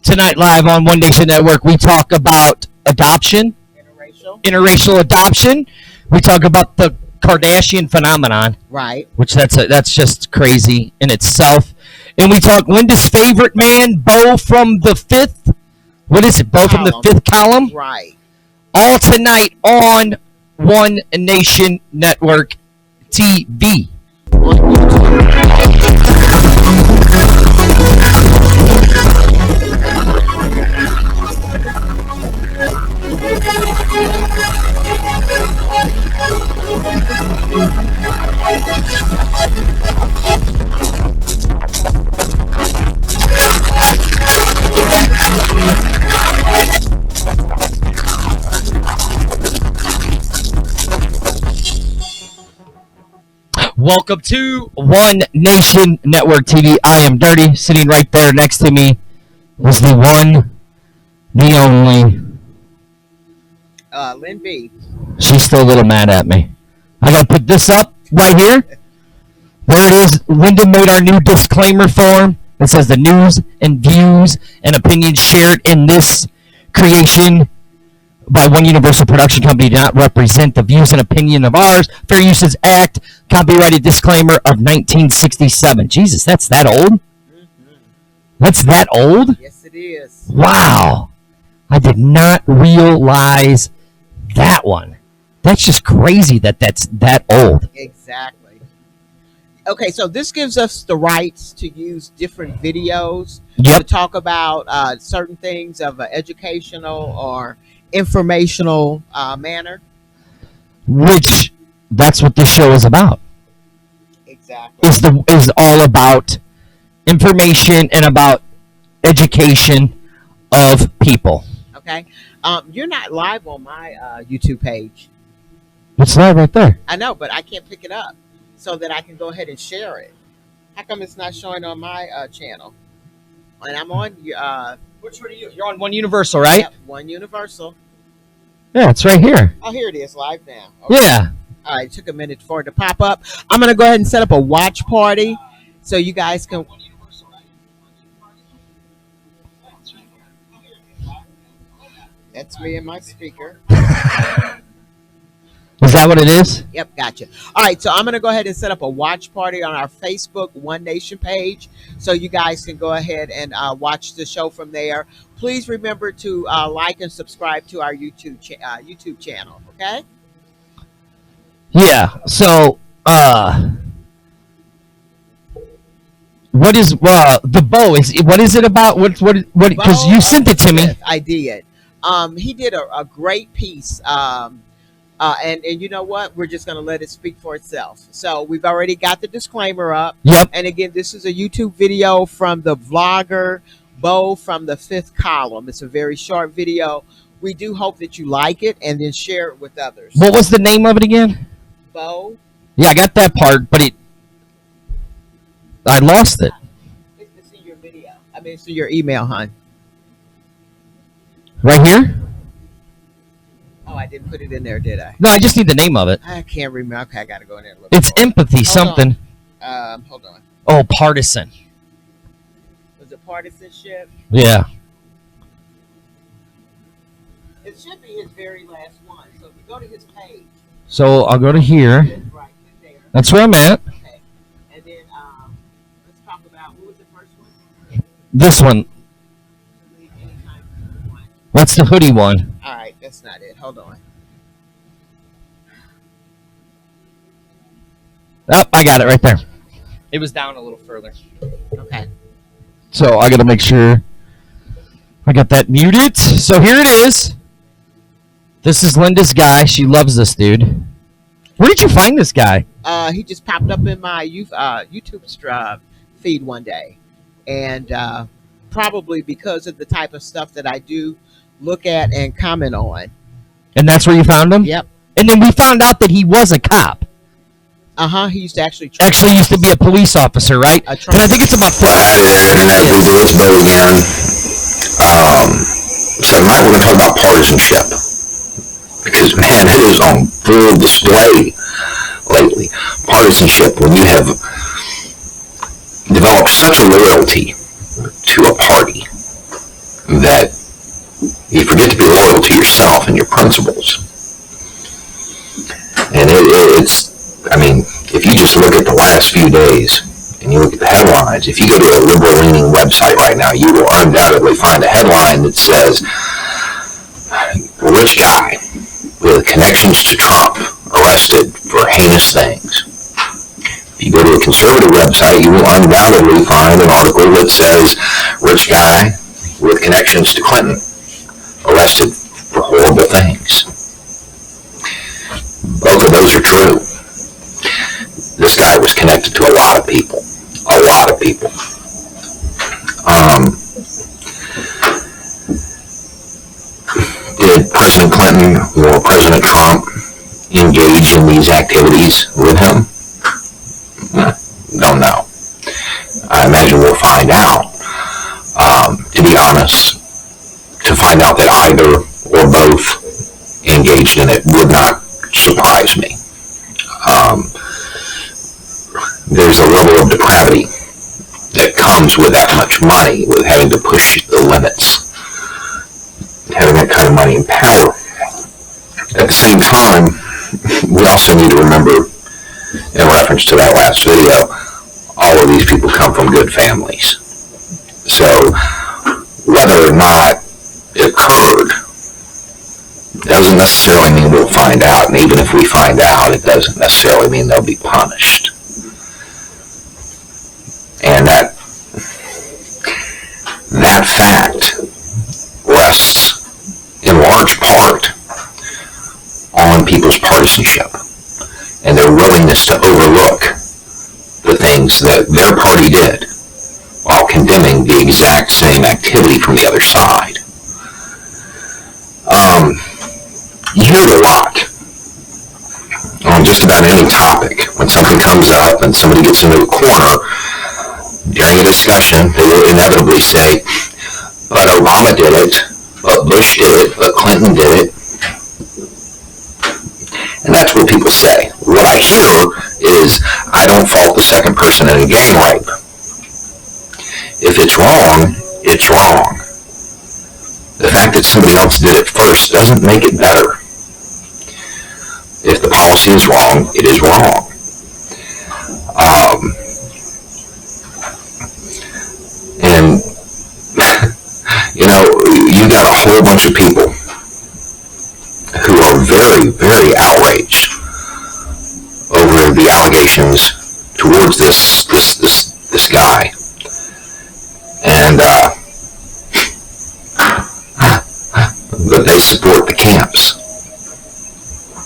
Tonight, live on One Nation Network, we talk about adoption, interracial adoption. We talk about the Kardashian phenomenon, Right. which that's just crazy in itself. And we talk Linda's favorite man, Bo from the fifth. What is it? Bo from the fifth column. Right. All tonight on One Nation Network TV. Welcome to One Nation Network TV. I am Dirty. Sitting right there next to me was the one, the only. Lynn B. She's still a little mad at me. I gotta put this up right here. There it is. Linda made our new disclaimer form that says the news and views and opinions shared in this creation by One Universal Production Company do not represent the views and opinion of ours. Fair Uses Act, copyrighted disclaimer of 1967. Jesus, that's that old? That's that old? Yes, it is. Wow. I did not realize that one. That's just crazy that that's that old. Exactly. Okay, so this gives us the rights to use different videos Yep. to talk about certain things of an educational or informational manner. Which that's what this show is about. Exactly. Is all about information and about education of people. Okay. You're not live on my YouTube page. What's that right there? I know, but I can't pick it up so that I can go ahead and share it. How come it's not showing on my channel? And I'm on Which one are you? You're on One Universal, right? yep, One Universal. Yeah, it's right here. Oh, here it is, live now. Okay. Yeah. All right, it took a minute for it to pop up. I'm going to go ahead and set up a watch party so you guys can... That's me and my speaker. Is that what it is? Yep, gotcha. All right, so I'm going to go ahead and set up a watch party on our Facebook One Nation page so you guys can go ahead and watch the show from there. Please remember to like and subscribe to our YouTube channel, okay? Yeah. So, what is the Bo? What is it about? What? Because you sent it to me. I did. He did a great piece. And you know what? We're just going to let it speak for itself. So we've already got the disclaimer up. Yep. And again, this is a YouTube video from the vlogger Bo from the fifth column. It's a very short video. We do hope that you like it and then share it with others. What was the name of it again? Bo. Yeah, I got that part, but I lost it. It's in your video. I mean, it's in your email, hon. Right here? Oh, I didn't put it in there, did I? No, I just need the name of it. I can't remember. Okay, I got to go in there and look. It's empathy something. Hold on. Oh, partisan. Was it partisanship? Yeah. It should be his very last one. So if you go to his page, So I'll go to here. it's right there. That's where I'm at. Okay. And then let's talk about, what was the first one? This one. Anytime you want. That's the hoodie one. All right, that's not it. Hold on. Oh, I got it right there. It was down a little further. Okay. So I got to make sure I got that muted. So here it is. This is Linda's guy. She loves this dude. Where did you find this guy? He just popped up in my YouTube feed one day. And probably because of the type of stuff that I do look at and comment on. And that's where you found him? Yep. And then we found out that he was a cop. He used to actually Used to be a police officer, right? And I think it's about And that is the Bo again. So tonight we're going to talk about partisanship. Because, man, it is on full display lately. Partisanship, when you have developed such a loyalty to a party that you forget to be loyal to yourself and your principles. And it's, I mean, if you just look at the last few days and you look at the headlines, if you go to a liberal-leaning website right now, you will undoubtedly find a headline that says, rich guy with connections to Trump arrested for heinous things. If you go to a conservative website, you will undoubtedly find an article that says, rich guy with connections to Clinton arrested for horrible things. Both of those are true. This guy was connected to a lot of people. A lot of people. Did President Clinton or President Trump engage in these activities with him? Don't know. I imagine we'll find out. To be honest, to find out that either or both engaged in it would not surprise me. There's a level of depravity that comes with that much money, with having to push the limits, having that kind of money and power. At the same time, we also need to remember, in reference to that last video, all of these people come from good families. So whether or not it occurred doesn't necessarily mean we'll find out, and even if we find out, it doesn't necessarily mean they'll be punished. And that fact rests in large part on people's partisanship and their willingness to overlook the things that their party did while condemning the exact same activity from the other side. You hear it a lot on just about any topic. When something comes up and somebody gets into a corner during a discussion, they will inevitably say, but Obama did it, but Bush did it, but Clinton did it. And that's what people say. What I hear is, I don't fault the second person in a gang rape. If it's wrong, it's wrong. The fact that somebody else did it first doesn't make it better. If the policy is wrong, it is wrong. And, you know, you got a whole bunch of people who are very, very outraged over the allegations towards this guy. And, but they support the camps.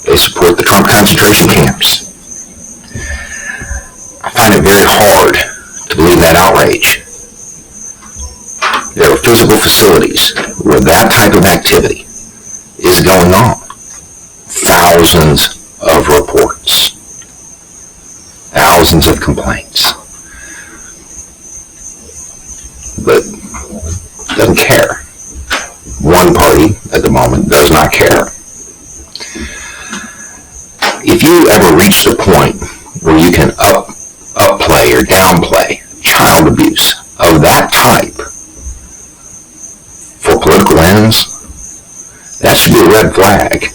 They support the Trump concentration camps. I find it very hard to believe that outrage. There are physical facilities where that type of activity is going on. Thousands of reports. Thousands of complaints. But doesn't care. One party at the moment does not care. If you ever reached a point where you can upplay or downplay child abuse of that type for political ends, that should be a red flag.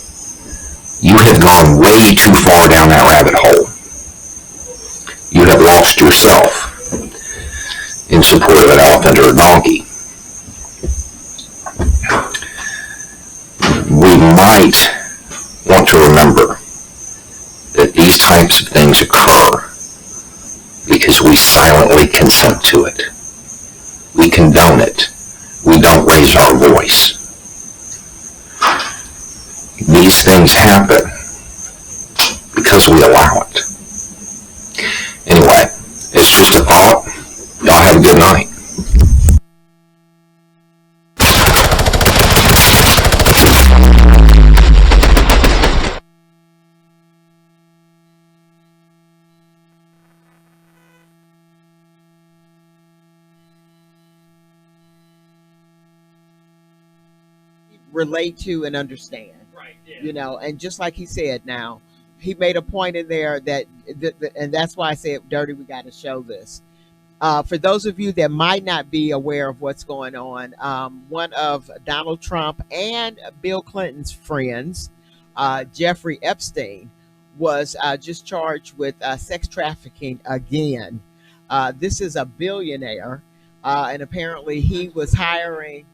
You have gone way too far down that rabbit hole. You have lost yourself in support of an elephant or a donkey. We might want to remember that these types of things occur because we silently consent to it. We condone it. We don't raise our voice. These things happen because we allow it. Anyway, it's just a thought. Y'all have a good night. Relate to and understand. Right. Yeah. You know, and just like he said now, he made a point in there that, and that's why I said, Dirty, we got to show this. For those of you that might not be aware of what's going on, one of Donald Trump and Bill Clinton's friends, Jeffrey Epstein, was just charged with sex trafficking again. This is a billionaire, and apparently he was hiring.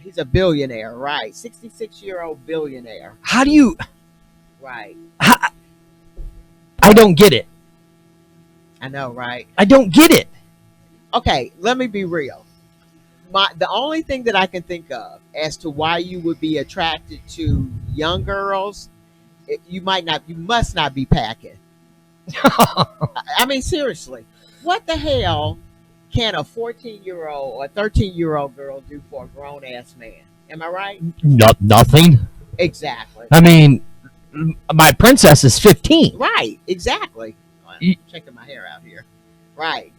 He's a billionaire, right? 66-year-old billionaire, How do you? right? I don't get it. I know, right? I don't get it. Okay, let me be real. The only thing that I can think of as to why you would be attracted to young girls, you must not be packing. I mean, seriously, what the hell can a 14-year-old or 13-year-old girl do for a grown-ass man? Am I right? Nothing. Exactly. I mean, my princess is 15. Right, exactly. I'm checking my hair out here. Right,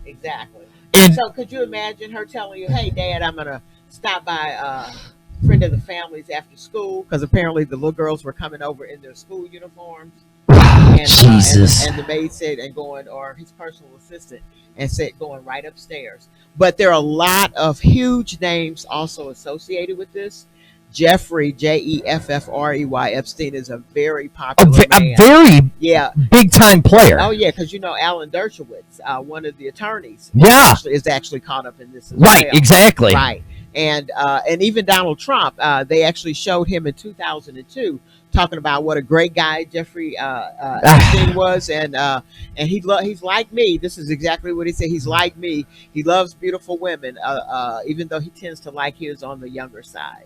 exactly. And So could you imagine her telling you, hey, Dad, I'm going to stop by a friend of the family's after school? Because apparently the little girls were coming over in their school uniforms. And, Jesus. and the maid said, and going, or his personal assistant, and said, going right upstairs. But there are a lot of huge names also associated with this. Jeffrey, Jeffrey Epstein is a very popular man. A very Yeah. big time player. Oh, yeah, because Alan Dershowitz, one of the attorneys, Yeah. is actually caught up in this as Right, well. exactly. Right. And even Donald Trump, they actually showed him in 2002 talking about what a great guy Jeffrey Epstein was, and he's like me. This is exactly what he said. He's like me. He loves beautiful women, even though he tends to like his on the younger side.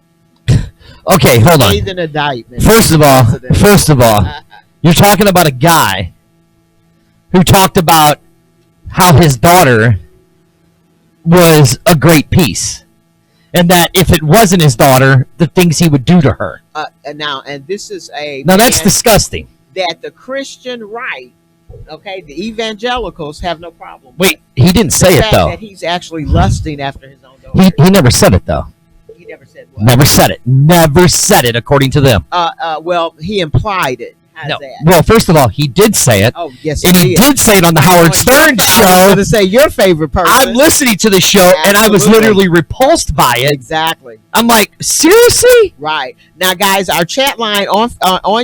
Okay, hold on. He's an indictment. First of all, you're talking about a guy who talked about how his daughter was a great piece, and that if it wasn't his daughter, the things he would do to her. and this is Now that's disgusting. that the Christian right, okay, the evangelicals have no problem. Wait, he didn't say the it fact though. that he's actually lusting after his own daughter. He never said it though. He never said what. Never said it. Never said it according to them. Well, he implied it. How's No. that? Well, first of all, he did say it. Oh, yes, And he did say it on the Howard Stern I was show. going to say your favorite person. I'm listening to the show, and I was Absolutely. literally repulsed by it. Exactly. I'm like, seriously? Right. Now, guys, our chat line on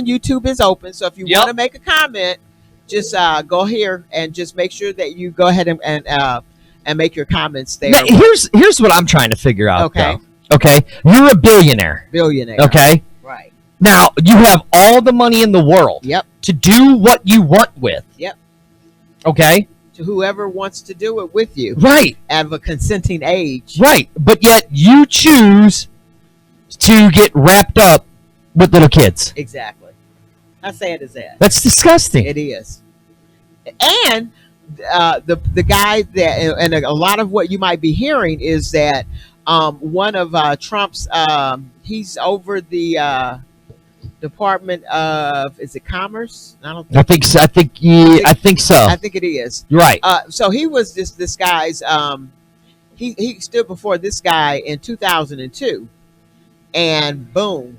YouTube is open. So if you Yep. want to make a comment, just go here and just make sure that you go ahead and make your comments there. Now, here's what I'm trying to figure out. Okay. Though. Okay. You're a billionaire. Billionaire. Okay. Right. Now you have all the money in the world. Yep. To do what you want with. Yep. Okay. To whoever wants to do it with you Right. at a consenting age. Right. But yet you choose to get wrapped up with little kids. Exactly. How sad is that? That's disgusting. It is. And the guy that, and a lot of what you might be hearing is that one of Trump's, he's over the Department of, is it Commerce? I think so. I think so. I think it is. You're right. So he was this guy's, he stood before this guy in 2002, and boom.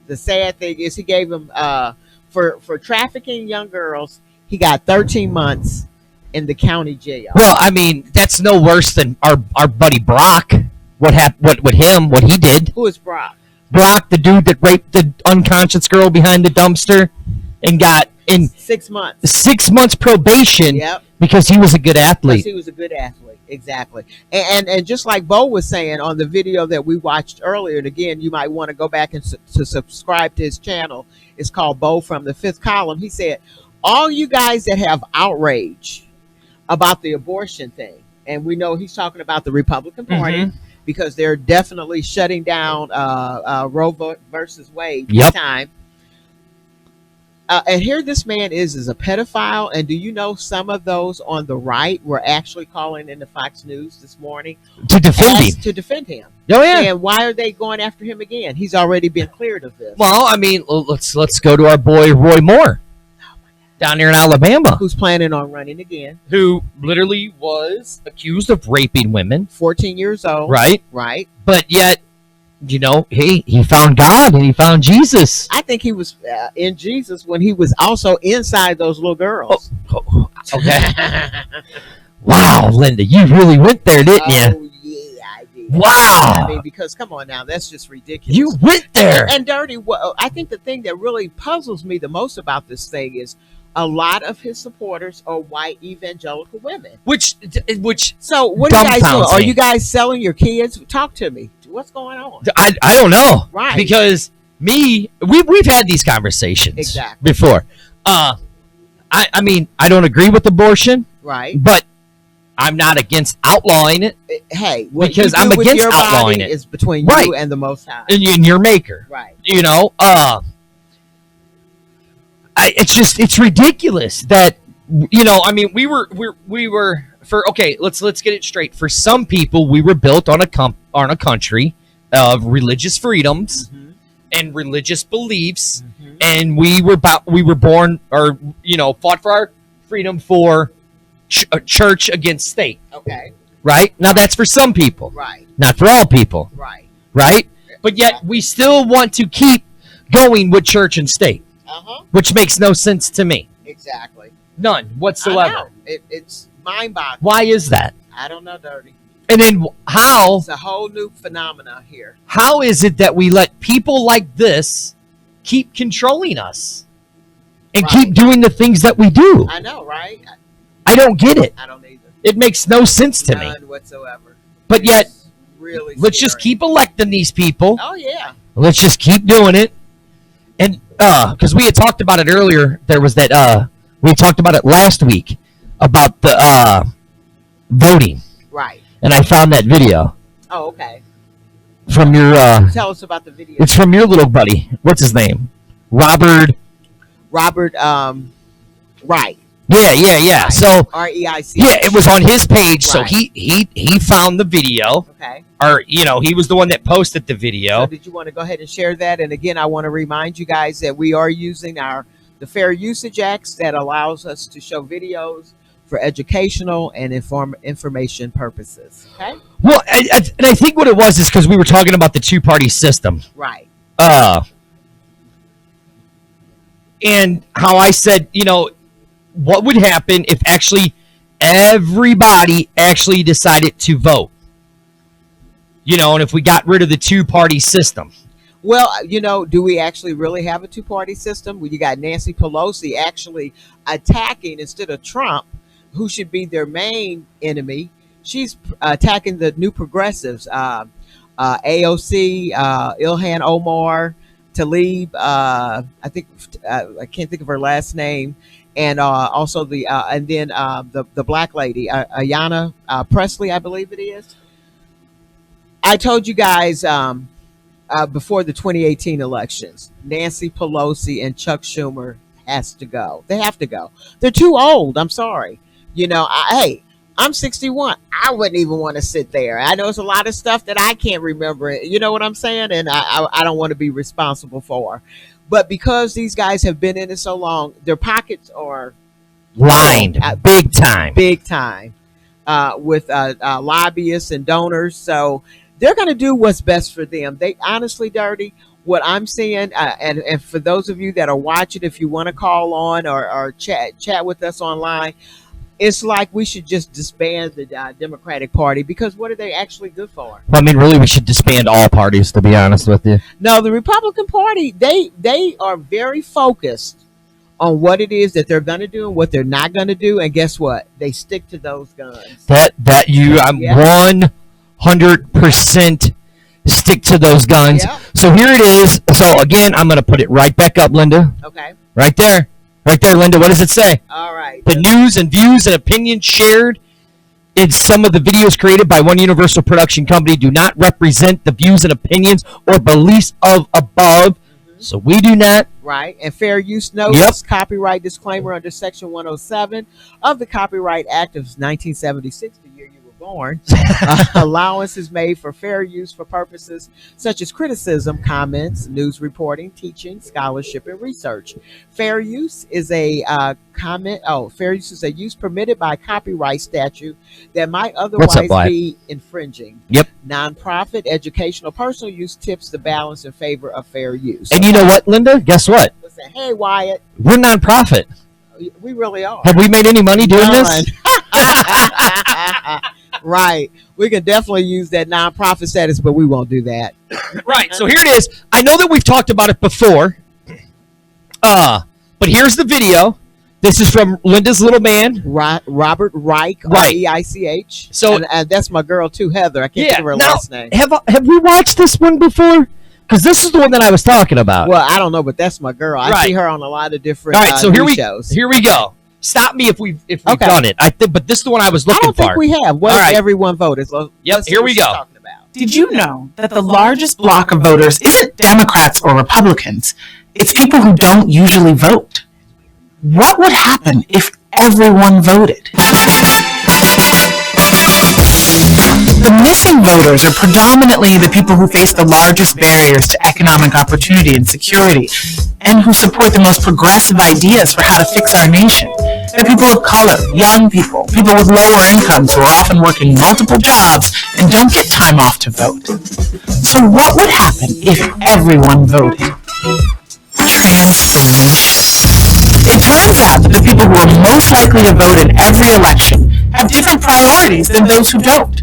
The sad thing is he gave him, for trafficking young girls, he got 13 months in the county jail. Well, I mean, that's no worse than our buddy Brock. What happened? What he did? Who is Brock? Brock, the dude that raped the unconscious girl behind the dumpster, and got in 6 months. 6 months probation. Yep. Because he was a good Because athlete. he was a good athlete. Exactly. And just like Bo was saying on the video that we watched earlier, and again, you might want to go back and to subscribe to his channel. It's called Bo from the Fifth Column. He said, all you guys that have outrage about the abortion thing, and we know he's talking about the Republican Party, because they're definitely shutting down Roe versus Wade Yep. time. And here this man is a pedophile. And do you know some of those on the right were actually calling into Fox News this morning To defend him. to defend him? Oh yeah. And why are they going after him again? He's already been cleared of this. Well, I mean, let's go to our boy Roy Moore down there in Alabama, Who's planning on running again? who literally was accused of raping women, 14 years old. right? Right. But yet, he found God and he found Jesus. I think he was in Jesus when he was also inside those little girls. Okay. Wow, Linda, you really went there, didn't you? Oh yeah, I did. Wow. I mean, because come on now, that's just ridiculous. You went there. And Dirty, well, I think the thing that really puzzles me the most about this thing is a lot of his supporters are white evangelical women. Which So what are you guys doing? dumbfounds Are me. you guys selling your kids? Talk to me. What's going on? I don't know. Right. Because we've had these conversations Exactly. before. I mean, I don't agree with abortion, Right. but I'm not against outlawing it Hey, what Because you do I'm with against your outlawing body it. is between Right. you and the Most High. in your maker. Right. You know, it's ridiculous that, you know, I mean, we were for, okay, let's get it straight. For some people, we were built on a country of religious freedoms Mhm. and religious beliefs, Mhm. and we were born, or, you know, fought for our freedom for church against state. Okay. Right? Now that's for some people, Right. not for all people, Right. right? But yet we still want to keep going with church and state, which makes no sense to me. Exactly. None I whatsoever. know. It's mind-boggling. Why is that? I don't know, Dirty. And then how It's a whole new phenomena here. is it that we let people like this keep controlling us and Right. keep doing the things that we do? I know, right? I don't get it. I don't either. It makes no sense to me. None whatsoever. But yet, It's really let's just scary. keep electing these people. Oh yeah. Let's just keep doing it. And because we had talked about it earlier, there was that we talked about it last week about the voting, Right. and I found that video Oh, okay. from your Tell us about the video. it's from your little buddy. What's his name? Robert. Robert Right. Yeah. So REIC. yeah, it was on his page. So Right. he found the video, Okay. or, you know, he was the one that posted the So video. did you want to go ahead and share that? And again, I want to remind you guys that we are using the Fair Usage Acts that allows us to show videos for educational and information purposes. Okay. Well, and I think what it was is because we were talking about the two-party system. Right. And how I said, you know, what would happen if actually everybody actually decided to vote? You know, and if we got rid of the two-party system. Well, you know, do we actually really have a two-party system? Well, you got Nancy Pelosi actually attacking, instead of Trump, who should be their main enemy. She's attacking the new progressives, AOC, Ilhan Omar, Tlaib. I think I can't think of her last name, and also the black lady, Ayanna Presley, I believe it is. I told you guys before the 2018 elections, Nancy Pelosi and Chuck Schumer has to go. They have to go. They're too old. I'm sorry. You know, hey, I'm 61. I wouldn't even want to sit there. I know it's a lot of stuff that I can't remember. You know what I'm saying? And I don't want to be responsible for. But because these guys have been in it so long, their pockets are Lined big time. big time with lobbyists and donors. So they're going to do what's best for them. They honestly, Dirty, what I'm seeing, and for those of you that are watching, if you want to call on or chat with us online, it's like we should just disband the Democratic Party, because what are they actually good for? Well, I mean, really, we should disband all parties, to be honest with you. No, the Republican Party, they are very focused on what it is that they're going to do and what they're not going to do, and guess what? They stick to those guns. I'm Yeah. 100% stick to those guns. Yeah. So here it is. So again, I'm going to put it right back up, Linda. Okay. Right there, Linda. What does it say? All right. The news and views and opinions shared in some of the videos created by One Universal Production Company do not represent the views and opinions or beliefs of above. So we do not. Right. And fair use notice, copyright disclaimer under Section 107 of the Copyright Act of 1976, the year you were born. Allowance is made for fair use for purposes such as criticism, comments, news reporting, teaching, scholarship, and research. Fair use is a fair use is a use permitted by copyright statute that might otherwise Wyatt? be infringing. Yep. Nonprofit, educational, personal use tips the balance in favor of fair use. And you know what, Linda? Guess what? Say, hey, Wyatt, We're nonprofit. we really are. Have we made any money doing this? None. Right. We can definitely use that nonprofit status, but we won't do that. Right. So here it is. I know that we've talked about it before. But here's the video. This is from Linda's little man. Robert Reich, Right. R-E-I-C-H. So and that's my girl too, Heather. I can't think of her now, last name. have we watched this one before? Because this is the one that I was talking about. Well, I don't know, but that's my girl. I Right. see her on a lot of different All right, so news shows. here we go. Stop me if we've Okay. done it. But this is the one I was I looking don't think for. we have. What All if right. everyone voted? Yep, Let's see here what we she's go. talking about. Did you know that the largest block of voters isn't Democrats or Republicans? It's people who don't usually vote. What would happen if everyone voted? The missing voters are predominantly the people who face the largest barriers to economic opportunity and security, and who support the most progressive ideas for how to fix our nation. They're people of color, young people, people with lower incomes who are often working multiple jobs and don't get time off to vote. So what would happen if everyone voted? Transformation. It turns out that the people who are most likely to vote in every election have different priorities than those who don't.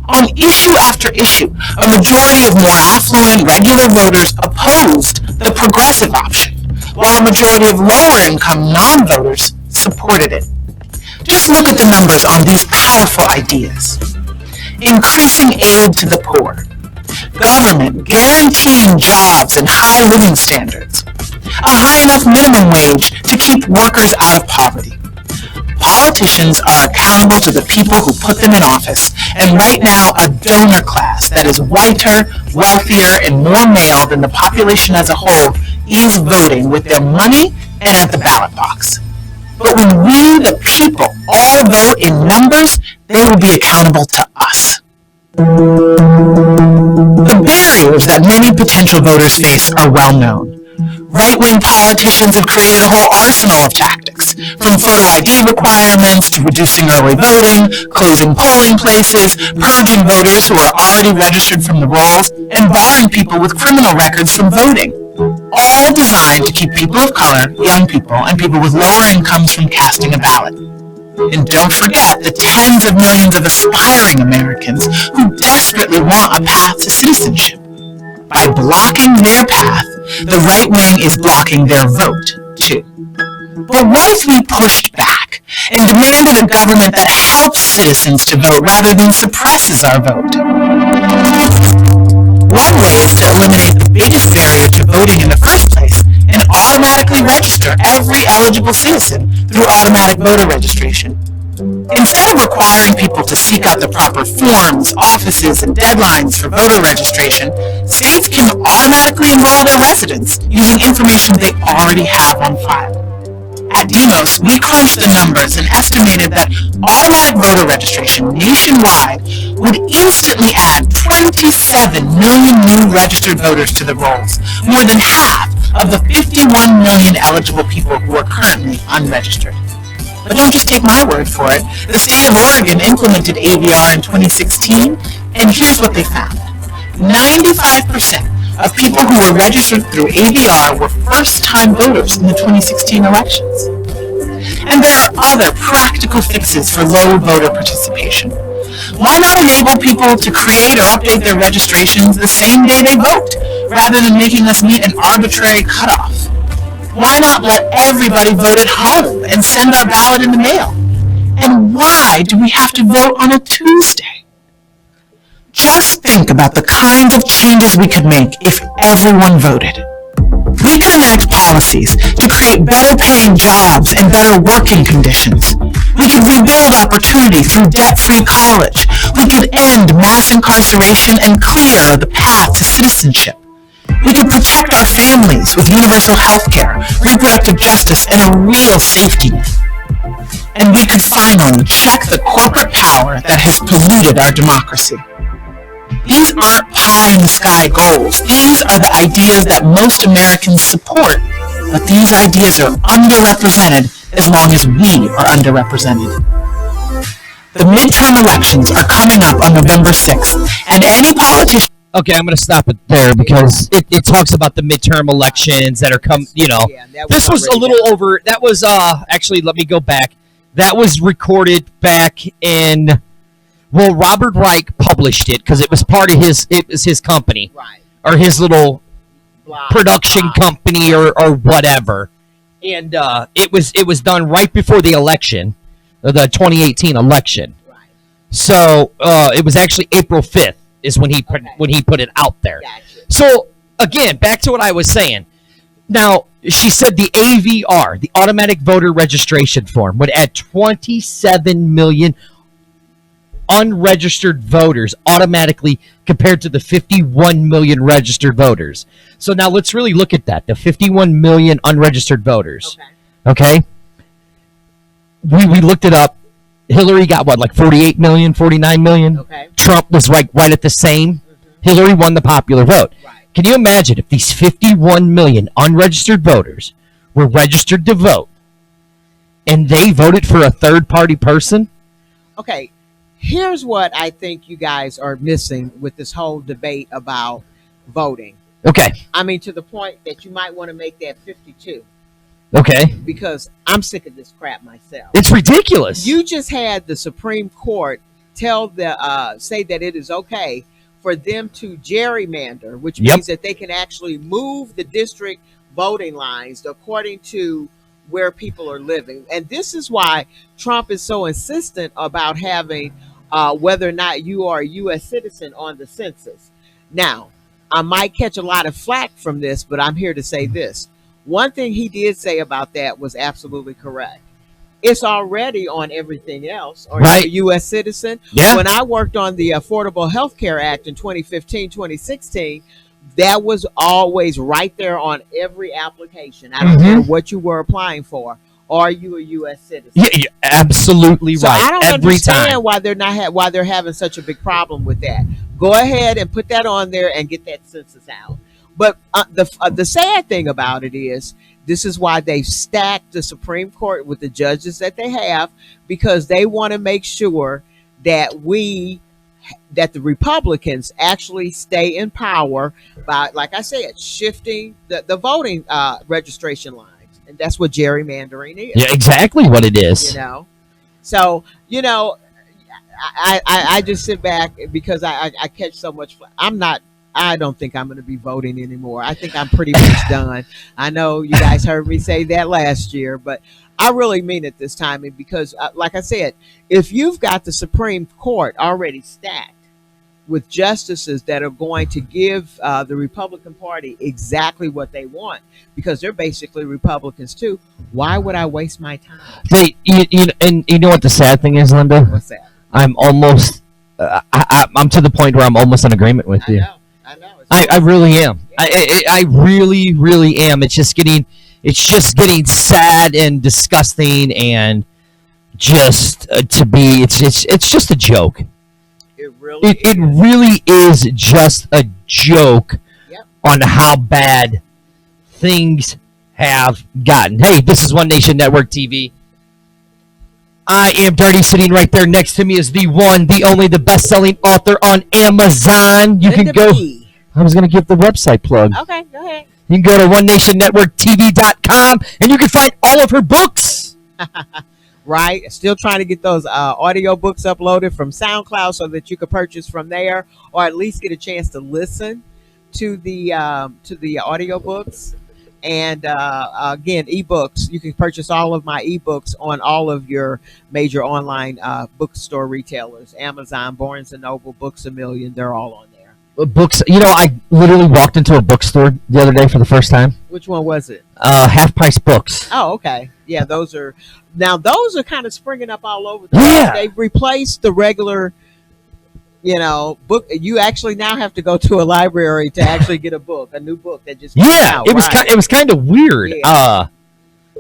On issue after issue, a majority of more affluent, regular voters opposed the progressive option, while a majority of lower-income non-voters supported it. Just look at the numbers on these powerful ideas. Increasing aid to the poor. Government guaranteeing jobs and high living standards. A high enough minimum wage to keep workers out of poverty. Politicians are accountable to the people who put them in office, and right now a donor class that is whiter, wealthier, and more male than the population as a whole is voting with their money and at the ballot box. But when we, the people, all vote in numbers, they will be accountable to us. The barriers that many potential voters face are well known. Right-wing politicians have created a whole arsenal of tactics, from photo ID requirements to reducing early voting, closing polling places, purging voters who are already registered from the rolls, and barring people with criminal records from voting. All designed to keep people of color, young people, and people with lower incomes from casting a ballot. And don't forget the tens of millions of aspiring Americans who desperately want a path to citizenship. By blocking their path, the right wing is blocking their vote, too. But what if we pushed back and demanded a government that helps citizens to vote rather than suppresses our vote? One way is to eliminate the biggest barrier to voting in the first place and automatically register every eligible citizen through automatic voter registration. Instead of requiring people to seek out the proper forms, offices, and deadlines for voter registration, states can automatically enroll their residents using information they already have on file. At Demos, we crunched the numbers and estimated that automatic voter registration nationwide would instantly add 27 million new registered voters to the rolls, more than half of the 51 million eligible people who are currently unregistered. But don't just take my word for it. The state of Oregon implemented AVR in 2016, and here's what they found. 95% of people who were registered through AVR were first-time voters in the 2016 elections. And there are other practical fixes for low voter participation. Why not enable people to create or update their registrations the same day they vote, rather than making us meet an arbitrary cutoff? Why not let everybody vote at home and send our ballot in the mail? And why do we have to vote on a Tuesday? Just think about the kinds of changes we could make if everyone voted. We could enact policies to create better paying jobs and better working conditions. We could rebuild opportunity through debt-free college. We could end mass incarceration and clear the path to citizenship. We could protect our families with universal health care, reproductive justice, and a real safety net. And we could finally check the corporate power that has polluted our democracy. These aren't pie-in-the-sky goals. These are the ideas that most Americans support. But these ideas are underrepresented as long as we are underrepresented. The midterm elections are coming up on November 6th, and any politician... Okay, I'm going to stop it there because it talks about the midterm elections that are this was a little over. That was, actually, let me go back. That was recorded back in. Well, Robert Reich published it because it was part of his company Right. or his little Blah, production blah. company or whatever, and it was done right before the election, the 2018 election. Right. So it was actually April 5th is when he Okay. put it out there. Gotcha. So again, back to what I was saying. Now she said the AVR, the automatic voter registration form, would add 27 million unregistered voters automatically compared to the 51 million registered voters. So now let's really look at that. The 51 million unregistered voters. Okay. Okay? We looked it up. Hillary got what, like 48 million, 49 million? Okay. Trump was right at the same. Mhm. Hillary won the popular vote. Right. Can you imagine if these 51 million unregistered voters were registered to vote and they voted for a third party person? Okay. Here's what I think you guys are missing with this whole debate about voting. Okay. I mean, to the point that you might want to make that 52, Okay. because I'm sick of this crap myself. It's ridiculous. You just had the Supreme Court say that it is okay for them to gerrymander, which Yep. means that they can actually move the district voting lines according to where people are living. And this is why Trump is so insistent about having whether or not you are a U.S. citizen on the census. Now, I might catch a lot of flack from this, but I'm here to say this. One thing he did say about that was absolutely correct. It's already on everything else. Are Right. you a U.S. citizen? Yeah. When I worked on the Affordable Health Care Act in 2015, 2016, that was always right there on every application. I don't Mhm. care what you were applying for. Are you a U.S. citizen? Yeah, you're absolutely So right. I don't Every understand time. why they're not why they're having such a big problem with that. Go ahead and put that on there and get that census out. But the sad thing about it is this is why they've stacked the Supreme Court with the judges that they have, because they want to make sure that the Republicans actually stay in power by, like I said, shifting the voting registration lines. And that's what gerrymandering is. Yeah, exactly what it is. You know, so I just sit back because I catch so much. I don't think I'm going to be voting anymore. I think I'm pretty much done. I know you guys heard me say that last year, but I really mean it this time. And because, like I said, if you've got the Supreme Court already stacked with justices that are going to give the Republican Party exactly what they want, because they're basically Republicans too, why would I waste my time? And you know what the sad thing is, Linda? What's that? I'm almost. I'm to the point where I'm almost in agreement with you. I know. I really am. I really, really am. It's just getting sad and disgusting, and just it's just a joke. It really It really is just a joke. Yep. On how bad things have gotten. Hey, this is One Nation Network TV. I am Dirty. Sitting right there next to me is the one, the only, the best-selling author on Amazon. You can Linda go. B. I was going to give the website plug. Okay, go ahead. You can go to OneNationNetworkTV.com and you can find all of her books. Right, still trying to get those audio books uploaded from SoundCloud so that you can purchase from there, or at least get a chance to listen to the audio books. And again, ebooks. You can purchase all of my ebooks on all of your major online bookstore retailers: Amazon, Barnes and Noble, Books A Million. They're all on there. Books. You know, I literally walked into a bookstore the other day for the first time. Which one was it? Half Price Books. Oh, okay. Yeah, those are kind of springing up all over. Yeah. They've replaced the regular, book. You actually now have to go to a library to actually get a new book that just came Yeah, out, it was right. it was kind of weird. Yeah.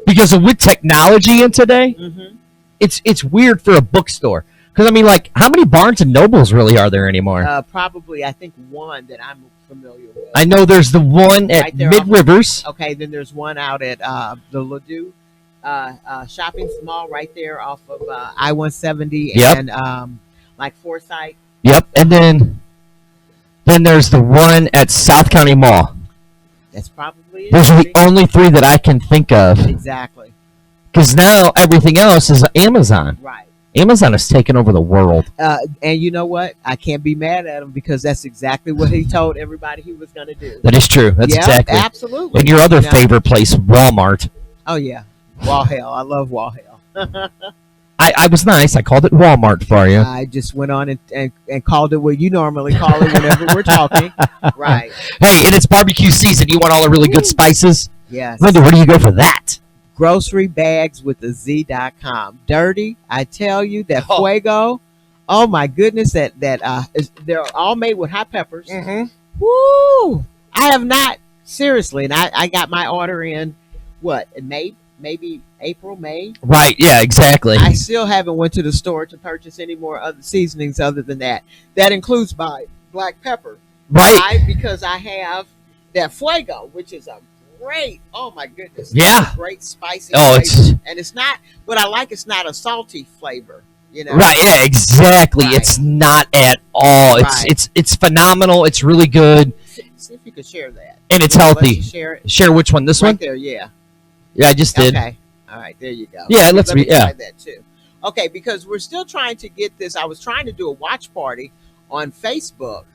Because with technology in today, Mhm. it's weird for a bookstore. Because I mean, like, how many Barnes and Nobles really are there anymore? Probably, I think one that I'm familiar with. I know there's the one at Right there Mid off- Rivers. Okay, then there's one out at the Ladue shopping mall right there off of I-170 Yep. and like Forsyth. Yep, and then there's the one at South County Mall. That's probably it. Those are the only three that I can think of. Exactly. Because now everything else is Amazon. Right. Amazon has taken over the world. And you know what? I can't be mad at him because that's exactly what he told everybody he was going to do. That is true. That's Yeah, exactly. absolutely. And your other You know? favorite place, Walmart. Oh yeah, Wall Hell. I love Wall Hell. I was nice. I called it Walmart for you. I just went on and called it what you normally call it whenever we're talking. Right. Hey, and it's barbecue season. You want all the really good spices? Yes. Linda, where do you go for that? Grocery bags with the Z.com. Dirty. I tell you that Oh. Fuego. Oh my goodness. They're all made with hot peppers. Mm-hmm. Woo! I have not seriously, and I got my order in May, maybe April, May. Right. Yeah. Exactly. I still haven't went to the store to purchase any more other seasonings other than that. That includes my black pepper. Right. Why? Because I have that Fuego, which is a great. Oh my goodness! Yeah. It's a great spicy. Oh, flavor. it's and it's not what I like. It's not a salty flavor. You know. right. Yeah. Exactly. Right. It's not at all. Right. It's phenomenal. It's really good, See if you could share that. and it's Let healthy. you share it. Share which one? This Right one? there. Yeah. Yeah, I just did. Okay. All right. There you go. Yeah, let's Let me be- yeah. try that too. Okay, because we're still trying to get this. I was trying to do a watch party on Facebook.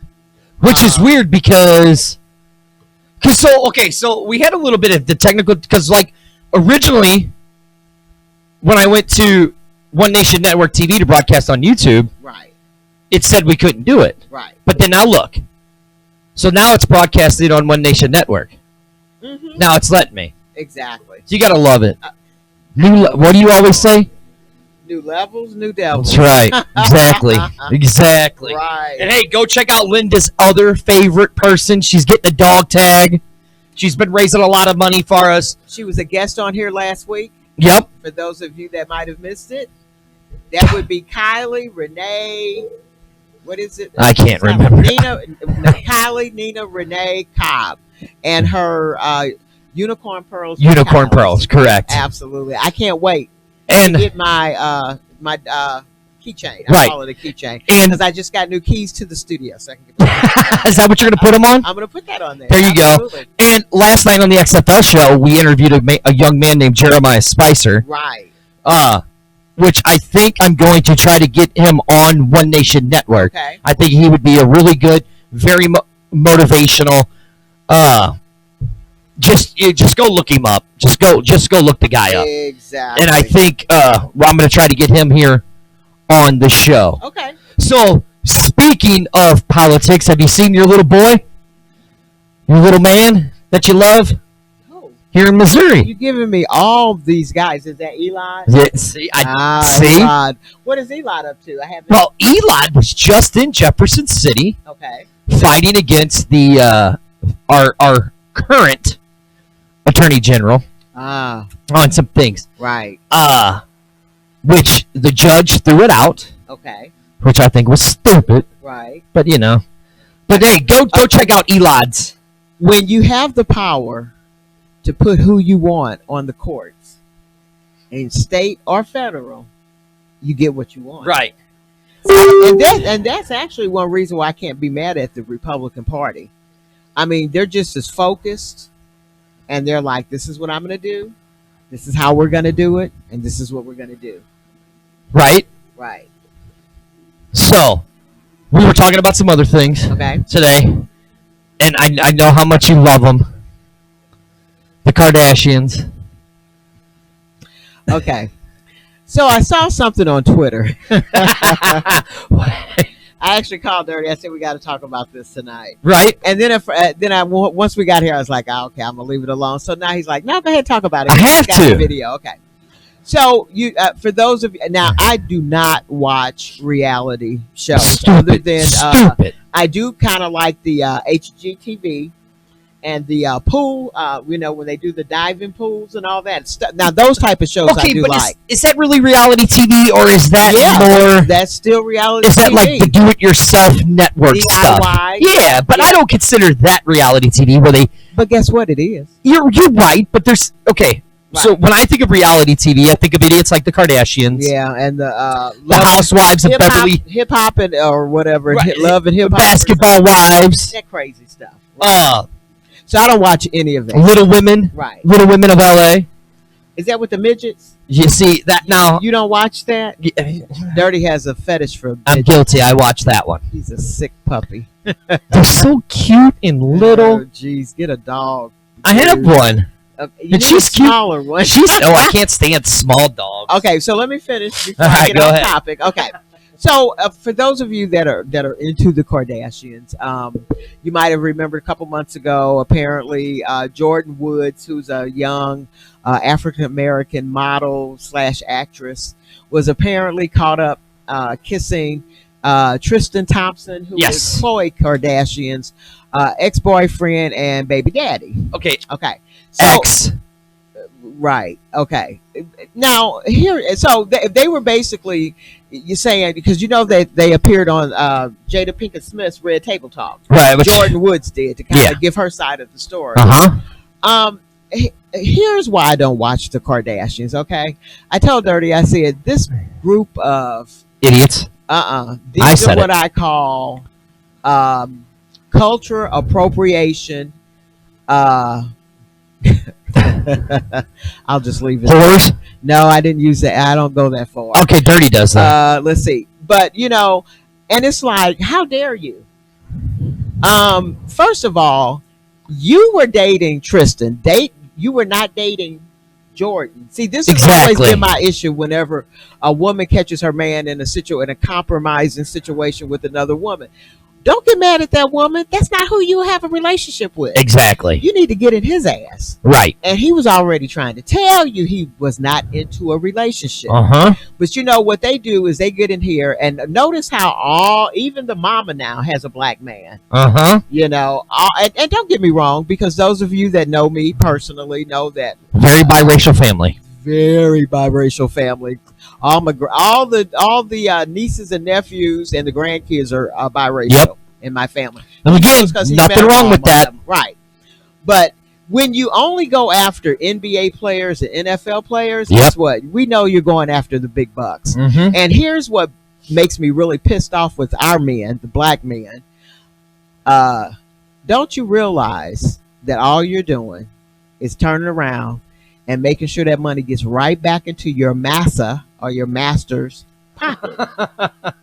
Which is weird because so we had a little bit of the technical because like originally when I went to One Nation Network TV to broadcast on YouTube, Right. it said we couldn't do it. Right. But then now look. So now it's broadcasted on One Nation Network. Mm-hmm. Now it's letting me. Exactly. So you gotta love it. What do you always say? New levels, new devils. That's right. Exactly. Exactly. Right. And hey, go check out Linda's other favorite person. She's getting a dog tag. She's been raising a lot of money for us. She was a guest on here last week. Yep. For those of you that might have missed it, that would be Kylie, Renee. What is it? I can't remember. Nina Renee Cobb, and her Unicorn Pearls. Unicorn Cows. Pearls, correct. Absolutely. I can't wait And to get my keychain. I Right. call it a keychain And- because I just got new keys to the studio, so I can get is that what you're going to put them on? I'm going to put that on there. There you go. Absolutely. And last night on the XFL show, we interviewed a young man named Jeremiah Spicer, Right. which I think I'm going to try to get him on One Nation Network. Okay. I think he would be a really good, very motivational. Just go look him up. Just go look the guy up. Exactly. And I think I'm going to try to get him here on the show. Okay. So, speaking of politics, have you seen your little boy? Your little man that you love Oh, here in Missouri? you giving me all these guys? Is that Eli? Yeah, see? See? Elad. What is Elad up to? I haven't. Well, Eli was just in Jefferson City Okay. fighting against the our current Attorney General Ah, on some things. right. Which the judge threw it out, Okay. which I think was stupid. Right. But you know. But hey, go check out Elad's. When you have the power to put who you want on the courts, in state or federal, you get what you want. Right. And that's actually one reason why I can't be mad at the Republican Party. I mean, they're just as focused, and they're like, "This is what I'm going to do. This is how we're going to do it, and this is what we're going to do." Right? Right. So, we were talking about some other things Okay. today, and I know how much you love them. The Kardashians. Okay. So I saw something on Twitter. I actually called Dirty. I said we got to talk about this tonight. Right? And then once we got here, I was like, okay, I'm gonna leave it alone. So now he's like, no, go ahead, talk about it. I have Got the to. video. Okay. So you, for those of you now, I do not watch reality shows other Stupid. than Stupid. I do kind of like the HGTV and the pool. When they do the diving pools and all that stuff. Now those type of shows I Okay, do but like. is that really reality TV, or is that more? That's still reality. Is that TV. like the do-it-yourself network stuff? DIY. Yeah, but I don't consider that reality TV. Where they, But guess what? It is. you're right, but there's okay. So Right. when I think of reality TV, I think of idiots like the Kardashians, Yeah, and the the Housewives of Beverly, hip hop and or whatever, Right. love and hip hop, Basketball Wives, that crazy stuff. uh, So I don't watch any of that. Little Women, Right. Little Women of LA. Is that with the midgets? You see that now? You don't watch that? Dirty has a fetish for I'm midgets. guilty. I watched that one. He's a sick puppy. They're so cute and little. Oh, jeez, get a dog. I have Dude. one. You And need she's a cute. smaller one. I can't stand small dogs. Okay, so let me finish before All I right, get go off ahead. topic. Okay, so for those of you that are into the Kardashians, you might have remembered a couple months ago. Apparently, Jordan Woods, who's a young African American model / actress, was apparently caught up kissing Tristan Thompson, who Yes. is Khloe Kardashian's ex-boyfriend and baby daddy. Okay. Okay, so X. right. Okay. Now here, so they were basically, you're saying, because you know that they appeared on Jada Pinkett Smith's Red Table Talk. Right. Which, Jordan Woods did to kind Yeah. of give her side of the story. uh-huh. Here's why I don't watch the Kardashians. Okay, I told Dirty, I said this group of Idiots. these I are said what I call culture appropriation. I'll just leave it. Whores. No, I didn't use that. I don't go that far. Okay, Dirty does that. Let's see. But you know, and it's like, how dare you? First of all, you were dating Tristan. You were not dating Jordan. See, this has always Exactly. been my issue whenever a woman catches her man in a compromising situation with another woman. Don't get mad at that woman. That's not who you have a relationship with. Exactly. You need to get in his ass. Right. And he was already trying to tell you he was not into a relationship. Uh-huh. But you know what they do is they get in here and notice how even the mama now has a black man. Uh-huh. You know, and don't get me wrong, because those of you that know me personally know that Very biracial family. very biracial family. All the nieces and nephews and the grandkids are biracial Yep. in my family. And again, Just 'cause he met nothing wrong with all of that. them. Right? But when you only go after NBA players and NFL players, Yep. guess what? We know you're going after the big bucks. Mm-hmm. And here's what makes me really pissed off with our men, the black men. Don't you realize that all you're doing is turning around and making sure that money gets right back into your massa or your master's pocket?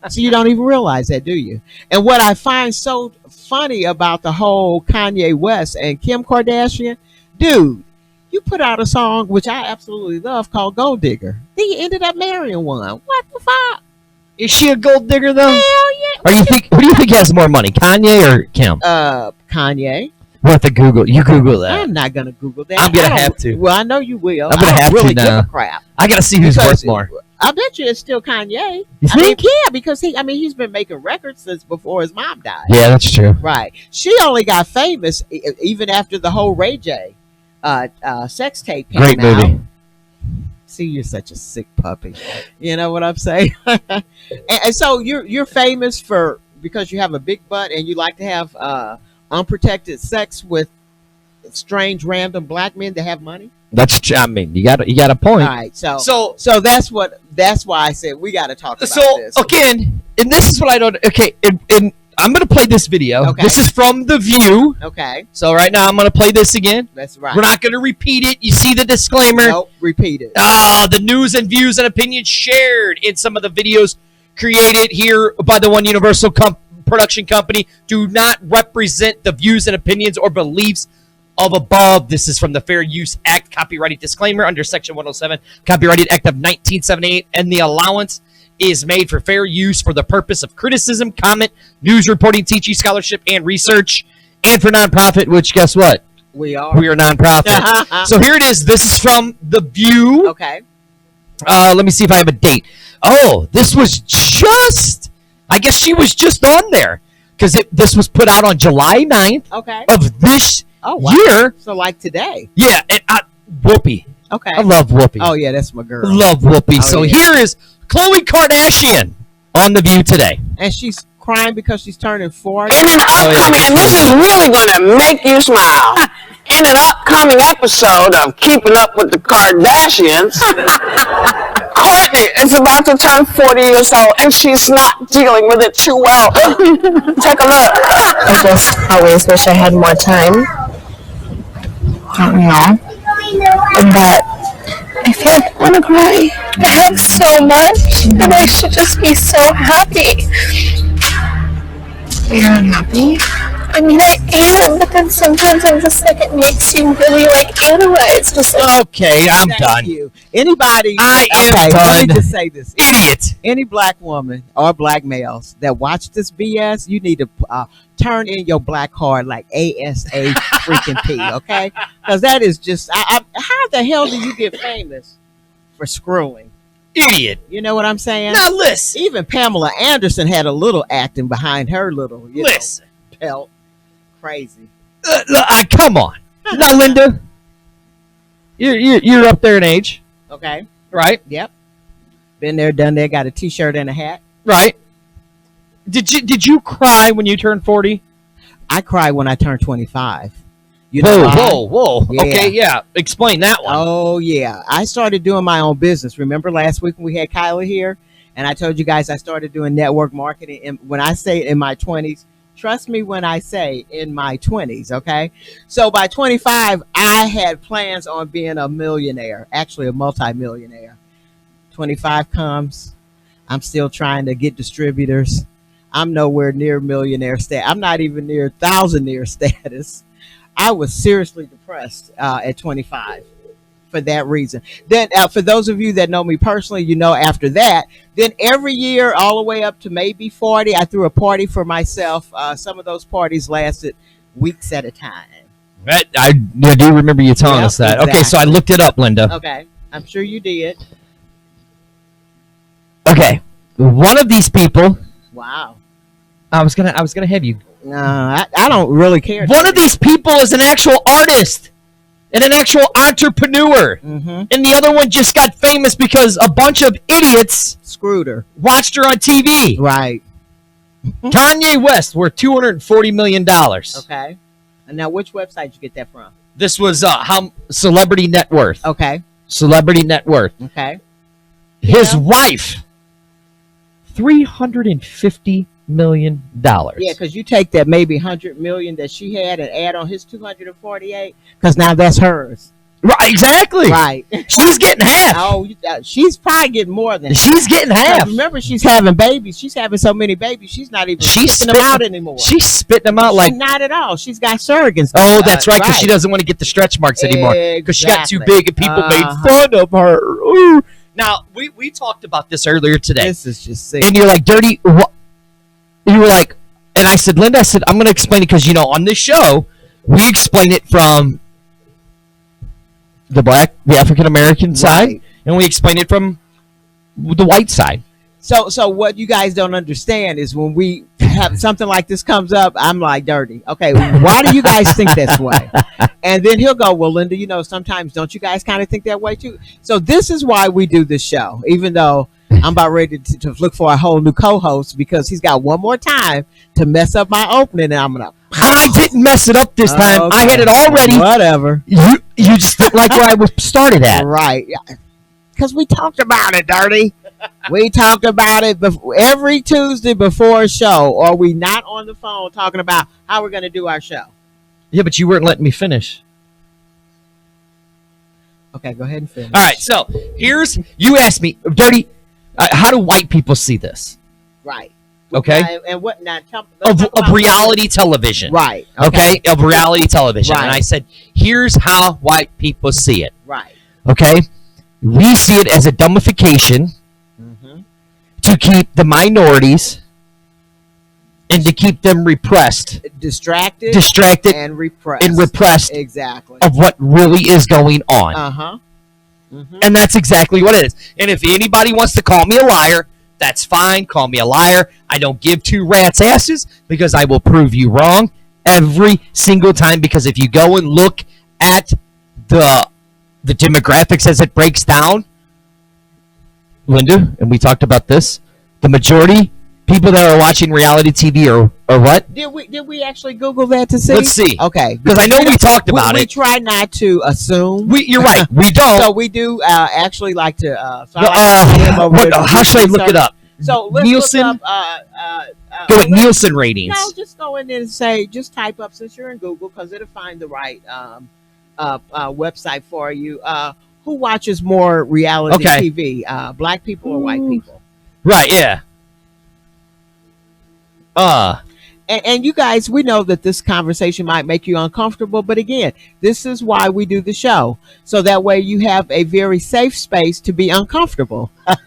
So you don't even realize that, do you? And what I find so funny about the whole Kanye West and Kim Kardashian, dude, you put out a song which I absolutely love called Gold Digger. Then you ended up marrying one. What the fuck? Is she a gold digger though? Hell yeah. Who do you think has more money, Kanye or Kim? Kanye. We'll have to Google. You Google that. I'm not gonna Google that. I'm gonna I don't- have to. Well, I know you will. I'm gonna I don't have to really now. give a crap. I gotta see who's Because worth more. I bet you it's still Kanye. You I mean, think? yeah, because he's been making records since before his mom died. Yeah, that's true. Right. She only got famous even after the whole Ray J sex tape came Great movie. out. See, you're such a sick puppy. You know what I'm saying? and so you're famous because you have a big butt and you like to have unprotected sex with strange random black men that have money. That's true. I mean, you got a point. All right. So So that's why I said we got to talk about so this. again, and this is what I don't. Okay, and I'm gonna play this video. Okay. This is from The View. Okay. So right now I'm gonna play this again. That's right. We're not gonna repeat it. You see the disclaimer. Nope. Repeat it. The news and views and opinions shared in some of the videos created here by the One Universal Production Company do not represent the views and opinions or beliefs of above. This is from the Fair Use Act copyrighted disclaimer under Section 107, Copyrighted Act of 1978, and the allowance is made for fair use for the purpose of criticism, comment, news reporting, teaching, scholarship, and research, and for nonprofit, which guess what? We are. We are nonprofit. So here it is. This is from The View. Okay. Let me see if I have a date. Oh, this was I guess she was just on there because this was put out on July 9th Okay. of this Oh wow. year. So like today. Yeah, and Whoopi. Okay. I love Whoopi. Oh yeah, that's my girl. Love Whoopi. Oh, So yeah. here is Khloe Kardashian on The View today. And she's crying because she's turning 40. In an upcoming, and this is really going to make you smile. In an upcoming episode of Keeping Up with the Kardashians, Courtney is about to turn 40 years old, and she's not dealing with it too well. Take a look. I just always wish I had more time. But I feel like I want to cry. I have so much, and I should just be so happy. You're unhappy? I mean, I am, but then sometimes I'm just like, it makes you really like analyze. Just like, Okay, I'm Thank done. you. Anybody? I am Let me done. just say this. Idiot. Any black woman or black males that watch this BS, you need to turn in your black card like ASA freaking P, okay? Because that is just, how the hell do you get famous for screwing? Idiot. You know what I'm saying? Now listen. Even Pamela Anderson had a little acting behind her little, Listen. pelt. Crazy. Come on. Now, Linda, you're up there in age, Okay. right? Yep. Been there, done that. Got a T-shirt and a hat. Right. Did you cry when you turned 40? I cried when I turned 25. You know why? Whoa. Yeah. Okay, yeah. Explain that one. Oh yeah, I started doing my own business. Remember last week when we had Kyla here, and I told you guys I started doing network marketing. And when I say in my 20s, trust me when I say in my 20s. Okay, so by 25, I had plans on being a millionaire, actually a multimillionaire. 25 comes, I'm still trying to get distributors. I'm nowhere near millionaire status. I'm not even near thousandaire status. I was seriously depressed at 25 for that reason. Then for those of you that know me personally, you know after that, then every year all the way up to maybe 40, I threw a party for myself. Some of those parties lasted weeks at a time. I do remember you telling Yep, us that. exactly. Okay, so I looked it up, Linda. Okay, I'm sure you did. Okay, one of these people. Wow. I was gonna have you. No, I don't really care. One of these people is an actual artist and an actual entrepreneur, Mm-hmm. and the other one just got famous because a bunch of idiots Screwed her. watched her on TV. Right. Kanye West worth $240 million. Okay. And now which website did you get that from? This was how Celebrity Net Worth. Okay. Celebrity Net Worth. Okay. His Yeah. wife, $350 million. Yeah, because you take that maybe 100 million that she had and add on his 248, because now that's hers. Right, exactly. Right. She's getting half. Oh, she's probably getting more than She's getting half. half. Remember, she's having babies. She's having so many babies. She's not even She's spitting them out anymore. She's spitting them out like. Not at all. She's got surrogates. Oh, that's right, because she doesn't want to get the stretch marks anymore because she got too big and people made fun of her. Ooh. Now we talked about this earlier today, This is just sick. and you're like, Dirty. What? You were like, and I said, Linda, I said, I'm going to explain it because on this show we explain it from the African American side, and we explain it from the white side. So what you guys don't understand is when we have something like this comes up, I'm like, Dirty. Okay, why do you guys think this way? And then he'll go, well, Linda, sometimes don't you guys kind of think that way too? So this is why we do this show, even though I'm about ready to look for a whole new co-host because he's got one more time to mess up my opening, and I'm gonna. I didn't mess it up this time. Okay. I had it already. Whatever. You just didn't like where I was started at. Right. Because we talked about it, Dirty. We talked about it every Tuesday before a show. Or we not on the phone talking about how we're going to do our show. Yeah, but you weren't letting me finish. Okay, go ahead and finish. All right, so you asked me, Dirty, how do white people see this? Right. Okay? And what now? Of reality television. Right. Okay? Of reality television. Right. And I said, here's how white people see it. Right. Okay? We see it as a dumbification Mm-hmm. to keep the minorities and to keep them repressed, Distracted and repressed. repressed Exactly. of what really is going on. Uh-huh. Mm-hmm. And that's exactly what it is. And if anybody wants to call me a liar, that's fine. Call me a liar. I don't give two rats' asses because I will prove you wrong every single time. Because if you go and look at the demographics as it breaks down, Linda, and we talked about this, the majority people that are watching reality TV are what? Did we actually Google that to see? Let's see. Okay. Because I know we talked about We it. try not to assume. You're right. We don't. So we do actually like to. How should I look it up? So let's Nielsen? look up. Go with Nielsen ratings. No, just go in there and say, just type up since you're in Google because it'll find the right website for you. who watches more reality Okay. TV? Black people or white people? Right, yeah. And you guys, we know that this conversation might make you uncomfortable, but again, this is why we do the show. So that way you have a very safe space to be uncomfortable. All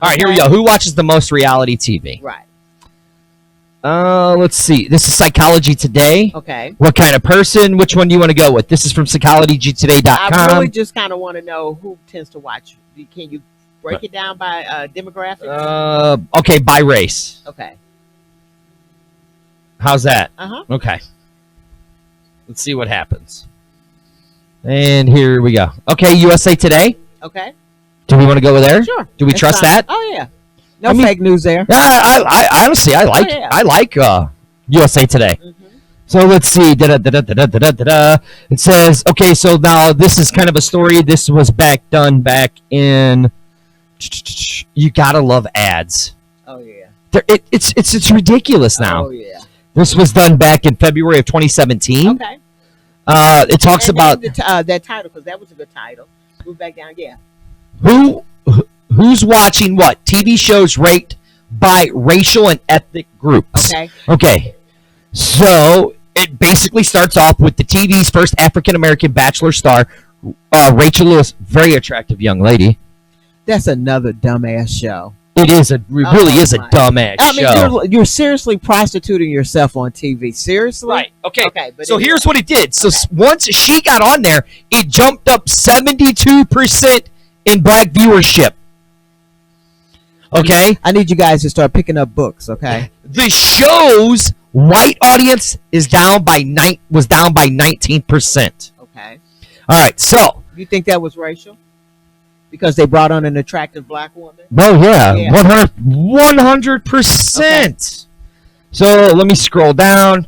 right, here we go. Who watches the most reality TV? Right. Let's see. This is Psychology Today. Okay. What kind of person? Which one do you want to go with? This is from I psychologytoday.com. really just kind of want to know who tends to watch. Can you break it down by demographics? Okay, by race. Okay. How's that? Uh-huh. Okay. Let's see what happens. And here we go. Okay, USA Today. Okay. Do we want to go with there? Sure. Do we That's trust fine. that? Oh yeah. No I mean- fake news there. Yeah, I honestly, I like, Oh, yeah. I like USA Today. Mhm. So let's see. It says, okay, so now this is kind of a story. This was done back in. You gotta love ads. Oh yeah. It's ridiculous now. Oh yeah. This was done back in February of 2017. Okay. It talks And about that title because that was a good title. Move back down. Yeah. who's watching what TV shows ranked by racial and ethnic groups. Okay. Okay. So it basically starts off with the TV's first African American Bachelor star, Rachel Lewis, very attractive young lady. That's another dumbass show. It really is a my. dumbass I mean, show. you're seriously prostituting yourself on TV. Seriously? Right. Okay. Okay. But So anyway. here's what it did. So Okay. once she got on there, it jumped up 72% in black viewership. Okay. I need you guys to start picking up books. Okay. The show's white audience was down by 19%. Okay. All right. So, You think that was racial? Because they brought on an attractive black woman? well, yeah, Yeah. 100%. So let me scroll down.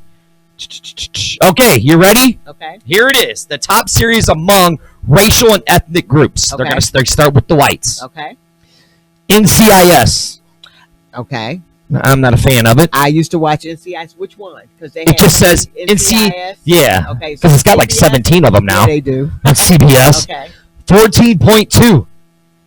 Okay, you ready? Okay. Here it is. The top series among racial and ethnic groups. Okay. They're going to start with the whites. Okay. NCIS. Okay. I'm not a fan of it. I used to watch NCIS. Which one? Because they It just says NCIS. Yeah. Okay. Because it's got like CBS? 17 of them now Yeah, they do. on CBS. Okay. 14.2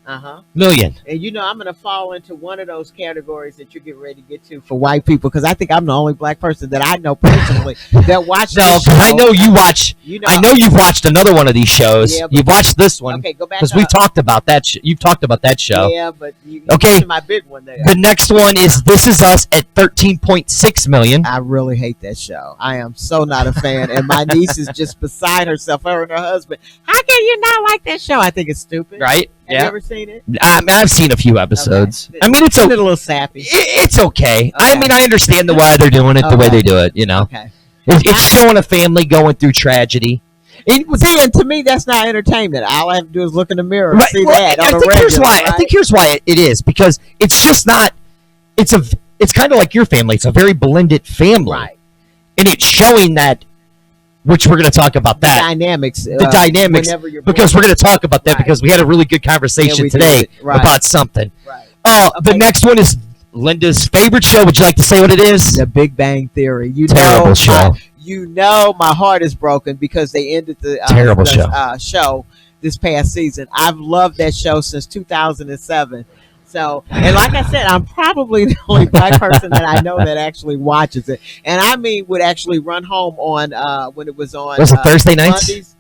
Uh-huh. million. And you know, I'm going to fall into one of those categories that you're getting ready to get to for white people because I think I'm the only black person that I know personally that watched No, this 'cause I show. know you watch. You know, I know you've watched another one of these shows. Yeah, but- You've watched this one Okay, go back because up. we talked about that. You've talked about that show. Yeah, but you Okay. mentioned my big one there. The next one is This Is Us at 13.6 million. I really hate that show. I am so not a fan, and my niece is just beside herself. Her and her husband. How can you not like that show? I think it's stupid. Right? Have you Yeah. ever seen it? I've seen a few episodes. Okay. I mean, it's Isn't okay. it a little sappy? It's okay. I Okay. mean, I understand why they're doing it the way Okay. they do it. You know, Okay. it's showing a family going through tragedy. See, and to me, that's not entertainment. All I have to do is look in the mirror and Right. see Well, that. I on a think here's regular, why. I right? think here's why it is because it's just not. It's kind of like your family. It's a very blended family, Right. and it's showing that, which we're going to talk about that Dynamics. the dynamics whenever you're because we're born. going to talk about that Right. because we had a really good Yeah, conversation we today did. Right. about something. Right. The Okay. next one is Linda's favorite show. Would you like to say what it is? The Big Bang Theory. You Terrible know, show. You know my heart is broken because they ended the Terrible show this past season. I've loved that show since 2007. So, and like I said, I'm probably the only black person that I know that actually watches it. And I mean, would actually run home on when it was on. Was it Thursday nights? Mondays,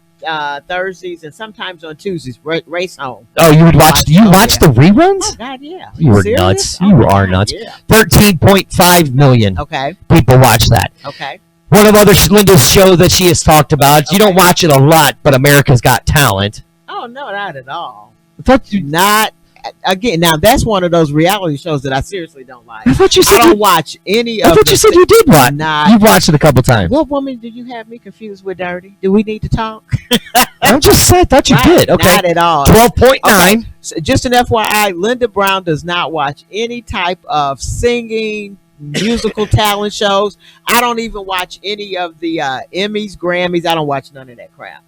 Thursdays, and sometimes on Tuesdays. Race home. Oh, you would watch? Do you Oh, watch yeah. the reruns? Oh God, yeah. You were serious? nuts. Oh, You my are God, nuts. Yeah. 13.5 million Okay. people watch that. Okay. One of Linda's show that she has talked about. You don't Okay. watch it a lot, but America's Got Talent. Oh no, not at all. I thought you, Not again. Now that's one of those reality shows that I seriously don't like. I thought you I said don't you, watch any I of. thought you said you did watch. Not. You've watched it a couple times. What woman did you have me confused with? Dirty? Do we need to talk? I'm just saying. I thought you Right, did. Okay. Not at all. 12.9. So just an FYI, Linda Brown does not watch any type of singing, musical talent shows. I don't even watch any of the Emmys, Grammys. I don't watch none of that crap.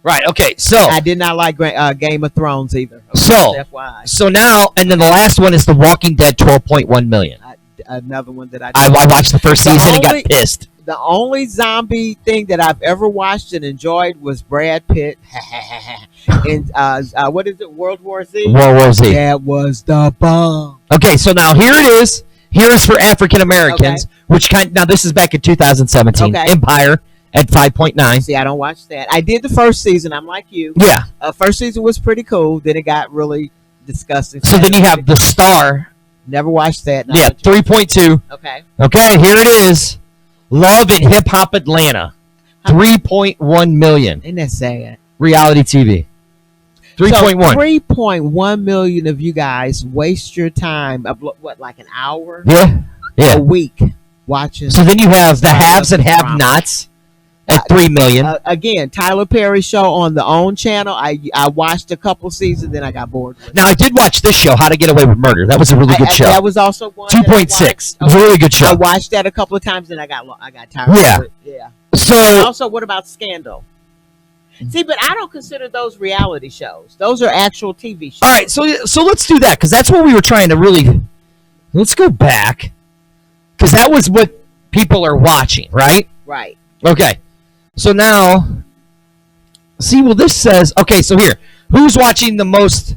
Right. Okay. So. I did not like Game of Thrones either. Okay, So- just FYI, So now, and then the last one is The Walking Dead, 12.1 million. another one that I watched the first The season and only- got pissed. The only zombie thing that I've ever watched and enjoyed was Brad Pitt in what is it, World War Z? World War Z. That was the bomb. Okay, so now here it is. Here is for African Americans, which now this is back in 2017. Okay. Empire at 5.9. See, I don't watch that. I did the first season. I'm like you. Yeah. First season was pretty cool. Then it got really disgusting. So then you have The Star. Never watched that. Yeah, 3.2. Okay. Okay, here it is. Love and Hip Hop Atlanta. 3.1 million. Isn't that sad? Reality TV. 3.1. So 3.1 million of you guys waste your time of what, like an hour Yeah. a week watching. So then you have the haves and have-nots at 3 million. Again, Tyler Perry show on the OWN channel. I watched a couple seasons, then I got bored with it. Now I did watch this show, How to Get Away with Murder. That was a really good show. That was also one. 2.6. It was a really good show. I watched that a couple of times, and I got tired. Yeah. Of it. Yeah. So Also, what about Scandal? See, but I don't consider those reality shows. Those are actual TV shows. all right, so let's do that because that's what we were trying to really. Let's go back because that was what people are watching, right? Right. Okay. So now, see, well, this says, okay, so here, who's watching the most?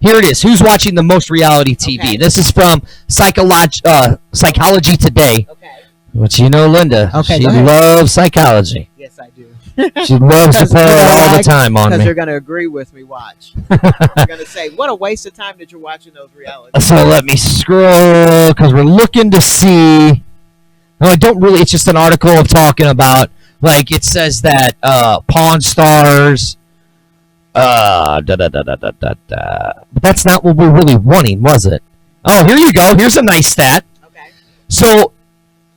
Here it is. Who's watching the most reality TV? Okay. This is from Psychology Today, Okay. which you know, Linda. Okay, She go ahead. loves psychology. Yes, I do. She loves to put all the time on Because me. they're going to agree with me. Watch. They're going to say, "What a waste of time that you're watching those reality." So let me scroll because we're looking to see. No, I don't really. It's just an article of talking about. Like it says that Pawn Stars, But that's not what we're really wanting, was it? Oh, here you go. Here's a nice stat. Okay. So,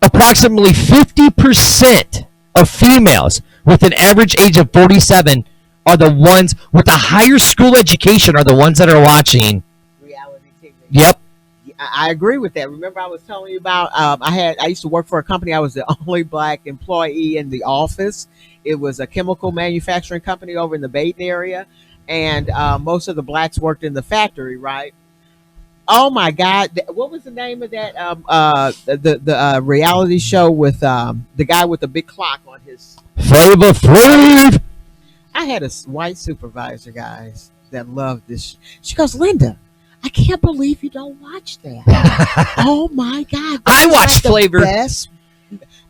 approximately 50% of females with an average age of 47 are the ones with the higher school education are the ones that are watching. Reality TV. Yep. I agree with that. Remember, I was telling you about I used to work for a company. I was the only black employee in the office. It was a chemical manufacturing company over in the Baton area, and most of the blacks worked in the factory. Right? Oh my God! What was the name of that? The reality show with the guy with the big clock on his. Flavor Flav. I had a white supervisor, guys, that loved this. She goes, Linda, I can't believe you don't watch that. Oh my God! I that's watch like the Flavor. best.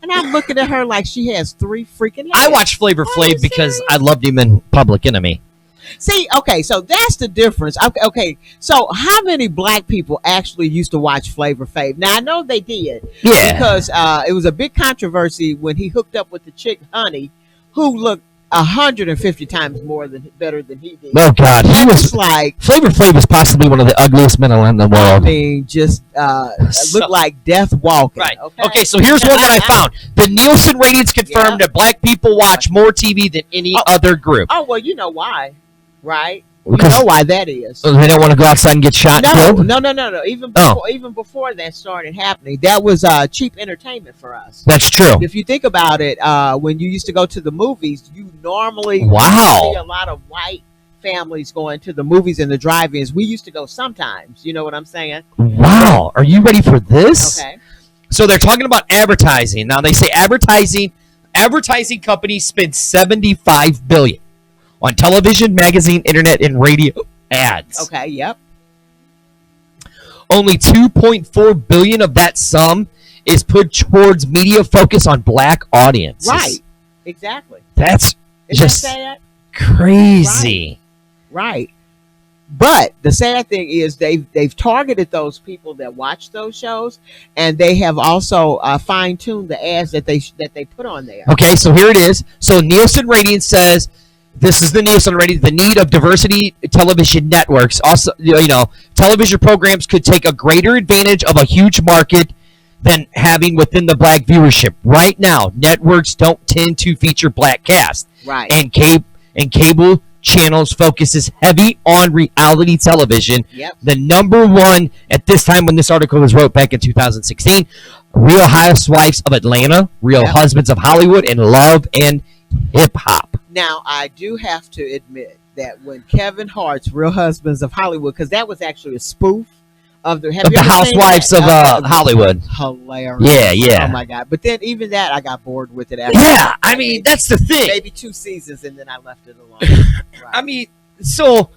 And I'm looking at her like she has 3 freaking. I heads. watch Flavor Are you Flav because serious? I loved him in Public Enemy. See, okay, so that's the difference. Okay, so how many black people actually used to watch Flavor Flav? Now I know they did, Yeah. because it was a big controversy when he hooked up with the chick Honey, who looked 150 times better than he did. Oh God, he was It's like, Flavor Flav was possibly one of the ugliest men in the I world. mean, just So- looked like death walking. Right. Okay, so here's one that I found. The Nielsen ratings confirm Yeah. that black people watch more TV than any other group. Oh well, you know why, right? Because- you know why that is. So they don't want to go outside and get shot and No, killed? no. Even before that started happening, that was cheap entertainment for us. That's true. If you think about it, when you used to go to the movies, you normally Wow. see a lot of white families going to the movies and the drive-ins. We used to go sometimes. You know what I'm saying? Wow. Are you ready for this? Okay. So they're talking about advertising. Now they say advertising companies spend $75 billion on television, magazine, internet, and radio ads. Okay. Yep. Only $2.4 billion of that sum is put towards media focus on black audiences. Right. Exactly. That's Is just that sad? crazy. Right. But the sad thing is they've targeted those people that watch those shows, and they have also fine-tuned the ads that they put on there. Okay, so here it is. So Nielsen Ratings says, this is the Nielsen Ratings, the need of diversity television networks. Also, television programs could take a greater advantage of a huge market than having within the black viewership. Right now, networks don't tend to feature black cast. Right. And cable channels focuses heavy on reality television. Yep. The number one at this time when this article was wrote back in 2016, Real Housewives of Atlanta, Real Yep. Husbands of Hollywood, and Love and Hip Hop. Now, I do have to admit that when Kevin Hart's Real Husbands of Hollywood, because that was actually a spoof Have Of you the ever seen Housewives of that? Hollywood. Hilarious. Yeah, yeah. Oh my god! But then even that, I got bored with it. After Yeah, I mean that's the thing. maybe 2 seasons, and then I left it alone. Right. I mean, so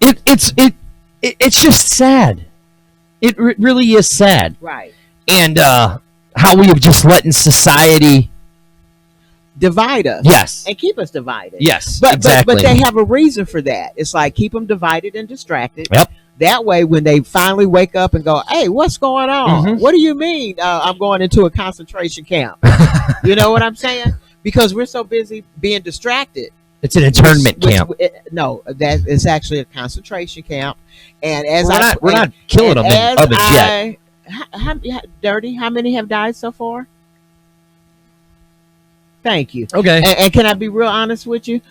it's just sad. It really is sad, right. and how we have just let in society. Divide us. Yes, And keep us divided. yes, But, exactly. but they have a reason for that. It's like keep them divided and distracted. Yep. That way, when they finally wake up and go, "Hey, what's going on? Mhm. What do you mean I'm going into a concentration camp?" You know what I'm saying? Because we're so busy being distracted. It's an internment camp. No, that is actually a concentration camp. And as We're not killing them as of it yet. Dirty, how many have died so far? Thank you. Okay. And can I be real honest with you?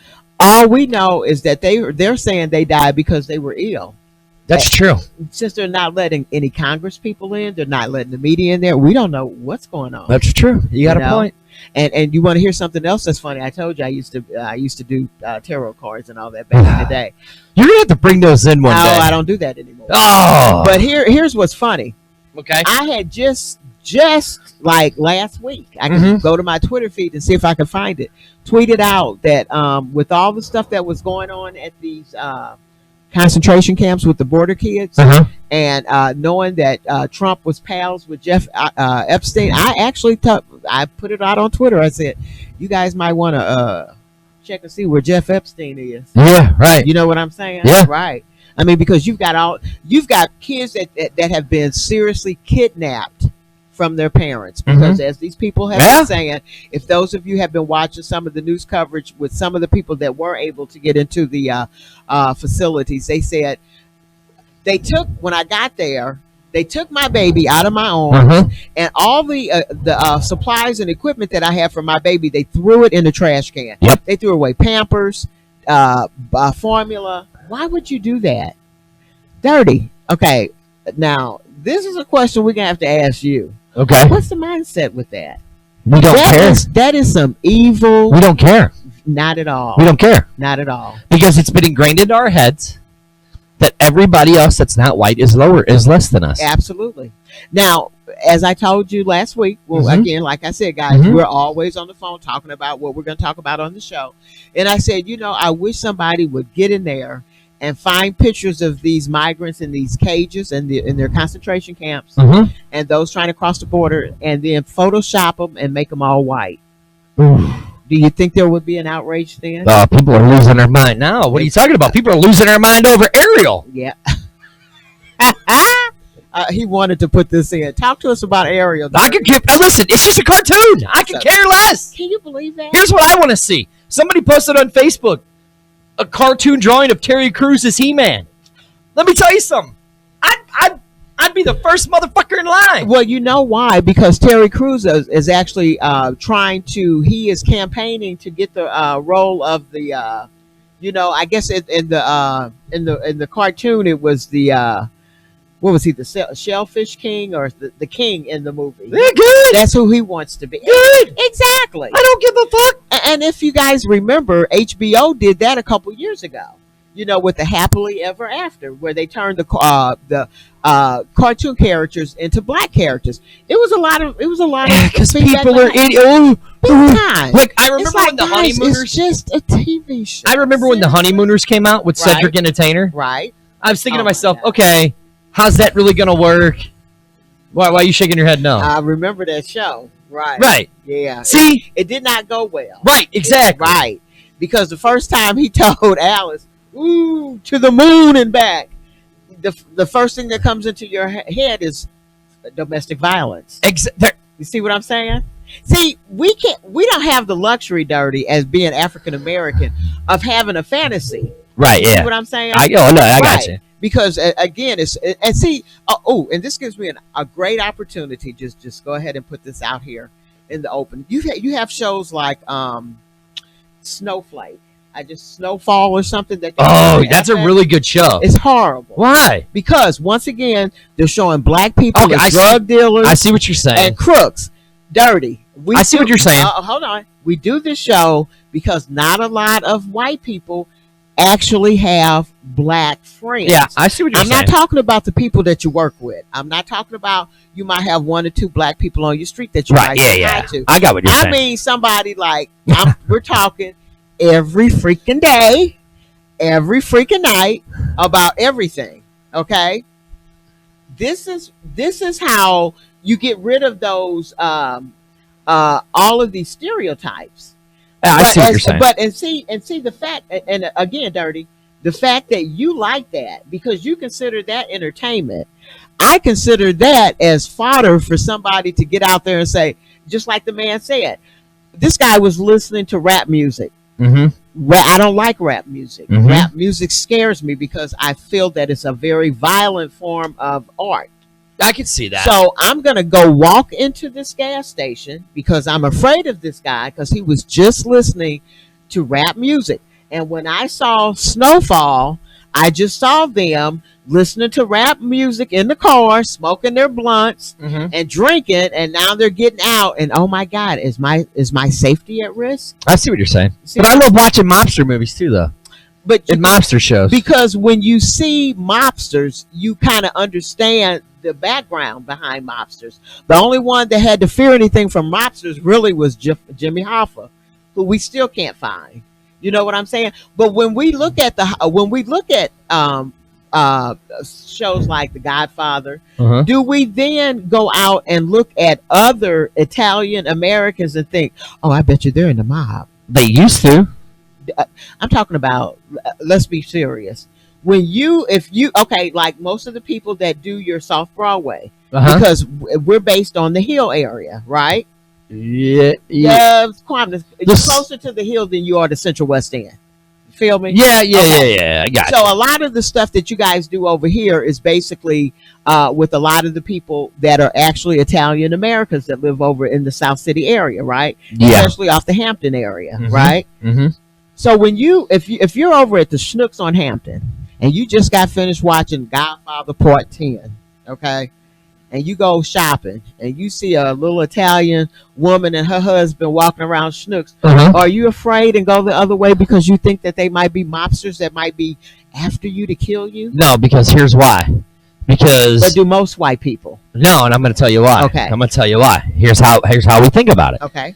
All we know is that they're saying they died because they were ill. That's true. Since they're not letting any Congress people in, they're not letting the media in there. We don't know what's going on. That's true. You got You a know? point. And you want to hear something else that's funny? I told you I used to do tarot cards and all that back in the day. You're gonna have to bring those in one No, day. I don't do that anymore. Oh, But here's what's funny. okay. I had just like last week, I can Mhm. go to my Twitter feed and see if I can find it. Tweeted out that with all the stuff that was going on at these concentration camps with the border kids, Uh-huh. and knowing that Trump was pals with Jeff Epstein, I actually I put it out on Twitter. I said, "You guys might want to check and see where Jeff Epstein is." Yeah, right. You know what I'm saying? Yeah. Right. I mean, because you've got kids that have been seriously kidnapped from their parents. Because as these people have been saying, if those of you have been watching some of the news coverage with some of the people that were able to get into the facilities, they said when I got there, they took my baby out of my arms, and all the supplies and equipment that I had for my baby, they threw it in the trash can. Yep. They threw away Pampers, formula. Why would you do that? Dirty. Okay. Now, this is a question we're going to have to ask you. Okay. What's the mindset with that? We don't care. That is some evil. We don't care. Not at all. We don't care. Not at all. Because it's been ingrained into our heads that everybody else that's not white is less than us. Absolutely. Now, as I told you last week, well, again, like I said, guys, we're always on the phone talking about what we're going to talk about on the show. And I said, I wish somebody would get in there and find pictures of these migrants in these cages and in their concentration camps and those trying to cross the border, and then Photoshop them and make them all white. Do you think there would be an outrage then? People are losing their mind now. What are you talking about? People are losing their mind over Ariel. Yeah. He wanted to put this in. Talk to us about Ariel. I could care. Listen, it's just a cartoon. I could care less. Can you believe that? Here's what I want to see. Somebody posted on Facebook a cartoon drawing of Terry Crews as He-Man. Let me tell you something. I'd be the first motherfucker in line. Well, you know why? Because Terry Crews is actually he is campaigning to get the role of the, I guess in the cartoon it was the, what was he, the Shellfish King or the king in the movie? They're good. That's who he wants to be. Good. Exactly. I don't give a fuck. And if you guys remember, HBO did that a couple years ago. With the Happily Ever After, where they turned the cartoon characters into black characters. It was a lot of Because feedback people are on that. idiots. Big time. Like, I remember It's like, when the guys, Honeymooners. It's just a TV show. I remember when the Honeymooners came out with Right. Cedric Entertainer. Right. I was thinking Oh to my myself, God. okay, how's that really going to work? Why are you shaking your head no? I remember that show. Right. Right. Yeah. See? It did not go well. Right, exactly. Right. Because the first time he told Alice, "Ooh, to the moon and back," the first thing that comes into your head is domestic violence. You see what I'm saying? See, we don't have the luxury, Dirty, as being African American, of having a fantasy. Right, See yeah. what I'm saying? I got Right. you. Because again, and this gives me a great opportunity. Just go ahead and put this out here in the open. You have shows like Snowflake. Snowfall or something that. Oh, that's a really good show. It's horrible. Why? Because once again, they're showing black people Okay, as drug dealers I see what you're saying. and crooks. Dirty. I see what you're saying. Hold on. We do this show because not a lot of white people actually have black friends. Yeah, I see what you're I'm saying. not talking about the people that you work with. I'm not talking about you might have 1 or 2 black people on your street that you Right, might yeah, say hi yeah. to. I got what you're I saying. mean, somebody like we're talking every freaking day, every freaking night about everything. Okay, this is how you get rid of those all of these stereotypes. I see what you're saying. But and see the fact, and again, Dirty, the fact that you like that because you consider that entertainment. I consider that as fodder for somebody to get out there and say, just like the man said, this guy was listening to rap music. Mm-hmm. I don't like rap music. Mhm. Rap music scares me because I feel that it's a very violent form of art. I can see that. So I'm going to go walk into this gas station because I'm afraid of this guy because he was just listening to rap music. And when I saw Snowfall, I just saw them listening to rap music in the car, smoking their blunts Mhm. and drinking, and now they're getting out. And oh my God, is my safety at risk? I see what you're saying. See, But I love watching mobster movies too, though. but And mobster shows. because when you see mobsters, you kind of understand the background behind mobsters. The only one that had to fear anything from mobsters really was Jimmy Hoffa, who we still can't find. You know what I'm saying? But when we look at shows like The Godfather, Uh-huh. do we then go out and look at other Italian Americans and think, "Oh, I bet you they're in the mob"? They used to. I'm talking about, let's be serious. If you like most of the people that do your soft Broadway, Uh-huh. because we're based on the Hill area, right? Yeah. Yeah, you're This- closer to the Hill than you are to Central West End. Feel me? Yeah. Okay. I got So a lot of the stuff that you guys do over here is basically with a lot of the people that are actually Italian Americans that live over in the South City area, right? you. Yeah. Especially off the Hampton area, Mhm. right? Mm-hmm. So when if you're over at the Schnooks on Hampton and you just got finished watching Godfather Part 10, okay, and you go shopping and you see a little Italian woman and her husband walking around Schnooks, Uh-huh. are you afraid and go the other way because you think that they might be mobsters that might be after you to kill you? No, because here's why. But Because do most white people? no, and I'm going to tell you why. Okay. I'm going to tell you why. Here's how we think about it. Okay.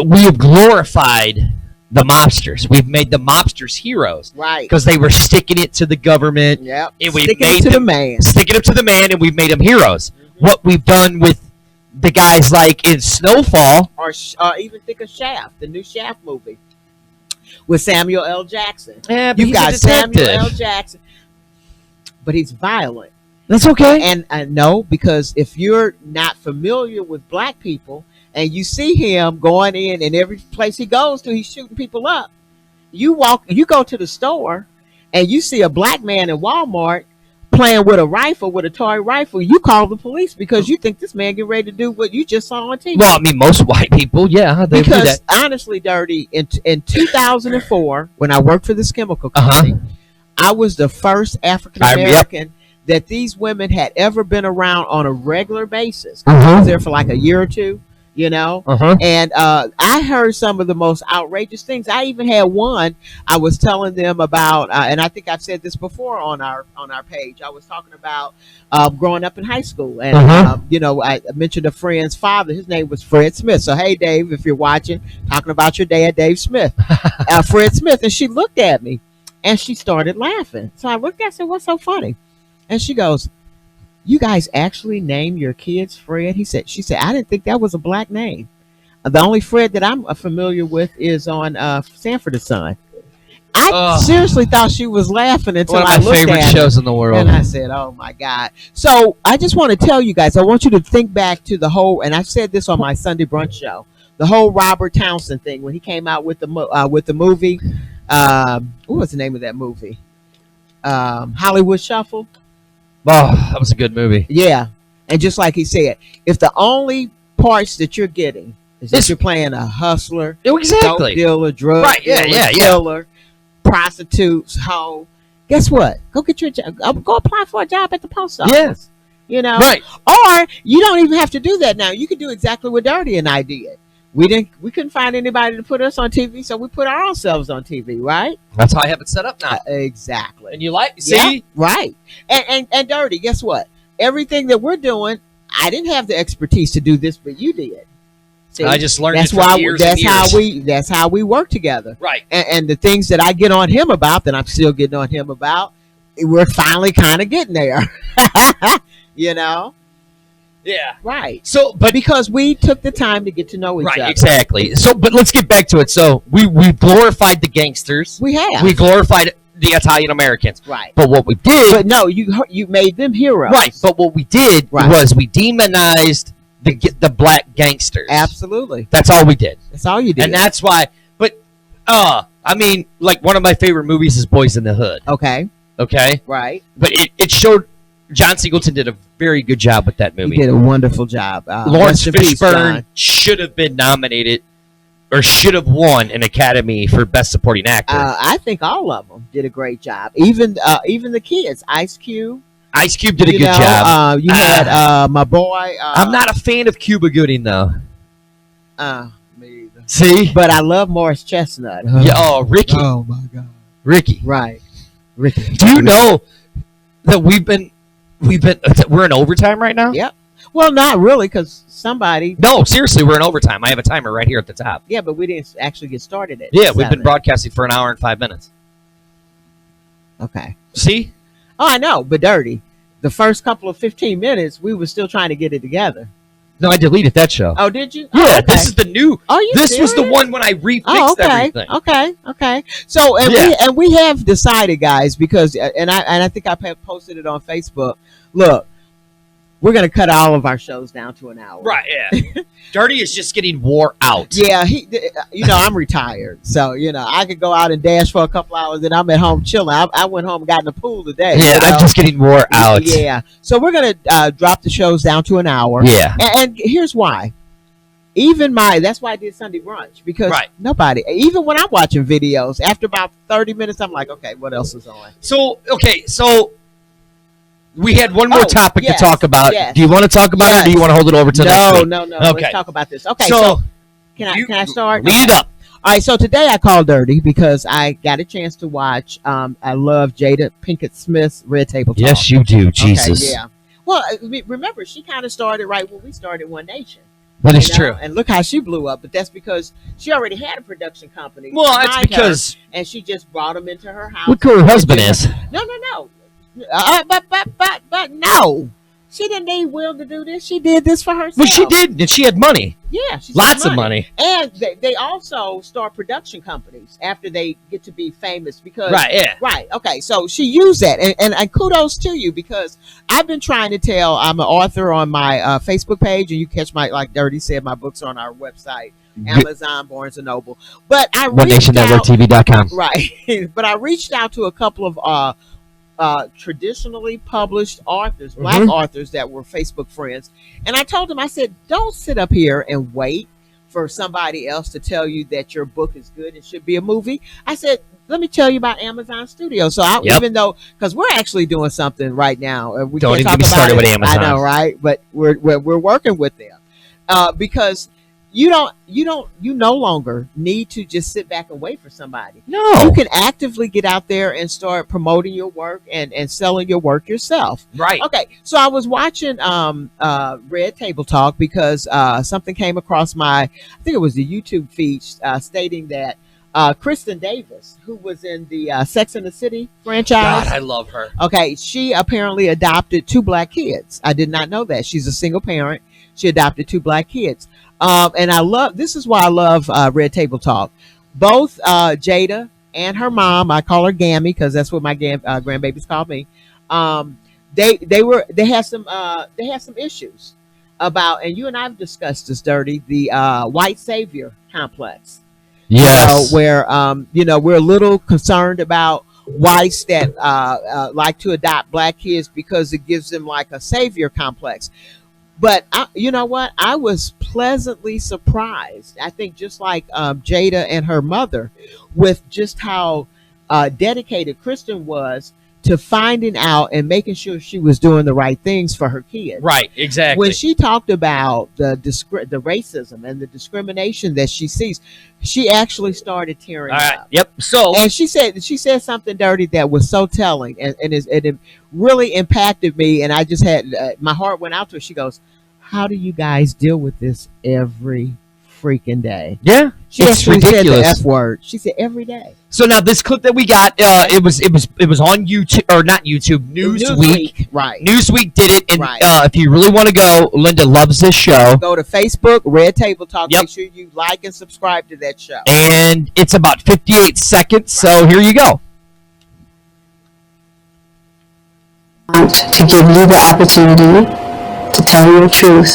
We have glorified the mobsters. We've made the mobsters heroes Right. because they were sticking it to the government, Yep. and we Sticking made it to the them man. sticking it to the man, and we've made them heroes. What we've done with the guys like in Snowfall, Or even think of Shaft, the new Shaft movie with Samuel L. Jackson. You've got Samuel L. Jackson, but he's violent. That's okay. And I know because if you're not familiar with black people and you see him going in and every place he goes to, he's shooting people up. You go to the store and you see a black man in Walmart playing with a rifle, with a toy rifle. You call the police because you think this man getting ready to do what you just saw on TV. Well, I mean, most white people, yeah, they do Because that. honestly, Dirty, in 2004, when I worked for this chemical company, I was the first African American that these women had ever been around on a regular basis. I was there for like a year or two, you know. And I heard some of the most outrageous things. I even had one I was telling them about, and I think I've said this before on our page. I was talking about growing up in high school, and you know, I mentioned a friend's father. His name was Fred Smith. So hey, Dave, if you're watching, talking about your dad, Dave Smith, Fred Smith, and she looked at me, and she started laughing. So I looked at her and said, "What's so funny?" And she goes, "You guys actually name your kids Fred?" She said, "I didn't think that was a black name. The only Fred that I'm familiar with is on Sanford and Son." I seriously thought she was laughing until One of I my looked favorite at shows in the world. and I said, "Oh my God!" So I just want to tell you guys, I want you to think back to the whole, and I've said this on my Sunday brunch show, the whole Robert Townsend thing when he came out with the movie. What was the name of that movie? Hollywood Shuffle. Oh, that was a good movie. Yeah, and just like he said, if the only parts that you're getting is that you're playing a hustler, Exactly. dope dealer, drug Right, yeah, dealer, yeah. killer, prostitutes, hoe, guess what? Go get your job. Go apply for a job at the post office. Yes. You know, Right. or you don't even have to do that now. You can do exactly what Dirty and I did. We couldn't find anybody to put us on TV, so we put our own selves on TV, right? That's how I have it set up now. Exactly. And you like, Yeah, see? right. And Dirty, guess what? Everything that we're doing, I didn't have the expertise to do this, but you did. See? I just learned That's it from why. years That's and how years. That's how we work together. Right. And the things that I get on him about, that I'm still getting on him about, we're finally kind of getting there. You know. Yeah. Right. So, but Because we took the time to get to know each right, other. exactly. So, but let's get back to it. So, we glorified the gangsters. We have. We glorified the Italian Americans. Right. But what we did, But no, you made them heroes. right? But what we did Right. was we demonized the black gangsters. Absolutely. That's all we did, That's all you did. and that's why. But I mean, like one of my favorite movies is Boys in the Hood. okay. Okay, Right. but it showed John Singleton did a very good job with that You movie. did a wonderful job. Lawrence rest in peace, Fishburne John. should have been nominated or should have won an Academy for Best Supporting Actor. I think all of them did a great job. Even the kids, Ice Cube. Ice Cube did a you good know, job. You had my boy. I'm not a fan of Cuba Gooding though. Me either. See? But I love Morris Chestnut. Yeah, oh, Ricky. Oh my God. Ricky. Right. Ricky. Do you know that we're in overtime right now? Yep. Well, not really, because somebody. No, seriously, we're in overtime. I have a timer right here at the top. Yeah, but we didn't actually get started at. Yeah, we've been 7. broadcasting for an hour and 5 minutes. Okay. See? Oh, I know, but Dirty. The first couple of 15 minutes, we were still trying to get it together. No, I deleted that show. Oh, did you? Yeah, Oh, okay. this is the new. Are you This was the serious? one when I refixed Oh, okay, everything. okay. So, we have decided, guys, because I think I posted it on Facebook. Look, we're gonna cut all of our shows down to an hour. Right, yeah. Dirty is just getting wore out. Yeah, I'm retired, so I could go out and dash for a couple hours, and I'm at home chilling. I went home and got in the pool today. Yeah, I'm just getting wore out. Yeah, so we're gonna drop the shows down to an hour. Yeah. And here's why. That's why I did Sunday brunch, because Right. nobody, even when I'm watching videos, after about 30 minutes, I'm like, okay, what else is on? So we had one more topic yes, to talk about. yes. Do you want to talk about it, or do you want to hold it over to next week? No. Okay. Let's talk about this. Okay, So, so can I start? Lead it up. All right, so today I called Dirty because I got a chance to watch. I love Jada Pinkett Smith's Red Table Talk. Yes, you do. Okay, Jesus. yeah. Well, remember, she kind of started right when we started One Nation. That is you know? true. And look how she blew up. But that's because she already had a production company. Well, that's behind her, because and she just brought them into her house. look who her husband is. No. But no. She didn't need Will to do this. She did this for herself. Well, she did, and she had money. Yeah, she Lots spent of money. And they also start production companies after they get to be famous because Right, yeah. Right. Okay. So she used that, and kudos to you, because I've been trying to tell. I'm an author on my Facebook page, and you catch like Dirty said, my books are on our website, Amazon, Barnes and Noble. But I reached out, OneNationNetworkTV.com. right. But I reached out to a couple of traditionally published authors, black authors that were Facebook friends, and I told them, I said, don't sit up here and wait for somebody else to tell you that your book is good and should be a movie. I said, let me tell you about Amazon Studios. So even though, because we're actually doing something right now, we Don't can't even talk get me about started it. with Amazon. I know, right? But we're working with them because you no longer need to just sit back and wait for somebody. No. You can actively get out there and start promoting your work and selling your work yourself. Right. Okay, so I was watching Red Table Talk because something came across I think it was the YouTube feed stating that Kristen Davis, who was in the Sex and the City franchise. God, I love her. Okay, she apparently adopted 2 black kids. I did not know that. She's a single parent. She adopted 2 black kids. And this is why I love Red Table Talk. Both Jada and her mom, I call her Gammy because that's what my grandbabies call me. They had some issues about, and you and I've discussed this, Dirty, the white savior complex. Yes. Where we're a little concerned about whites that like to adopt black kids because it gives them like a savior complex. But you know what? I was pleasantly surprised. I think just like Jada and her mother, with just how dedicated Kristen was to finding out and making sure she was doing the right things for her kids. Right, exactly. When she talked about the racism and the discrimination that she sees, she actually started tearing up. Yep. So, And she said something dirty that was so telling, and it really impacted me. And I just had my heart went out to her. She goes, "How do you guys deal with this every freaking day?" yeah, She it's actually said the ridiculous. F word. She said every day. So now this clip that we got, it was on YouTube, or not YouTube, Newsweek. Right. Newsweek did it, and Right. if you really want to go, Linda loves this show, Go to Facebook, Red Table Talk. Yep. Make sure you like and subscribe to that show. and it's about 58 seconds. So here you go. To give you the opportunity to tell your truth.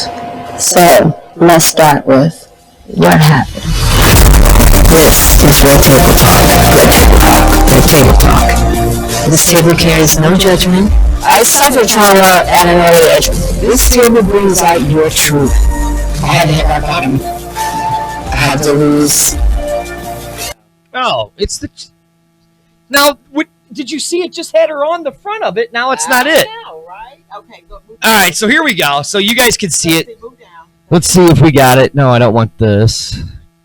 So, let's start with what happened. This is Red Table Talk. Red Table Talk. Red Table Talk. This table carries no judgment. I suffered trauma at an early age. This table brings out your truth. I had to hit my bottom. I had to lose. Oh, it's the. Now, did you see it? Just had her on the front of it. Now it's not it. Know, right? Okay, go, move All right, so here we go. So you guys can see it. Move down. Let's see if we got it. No, I don't want this.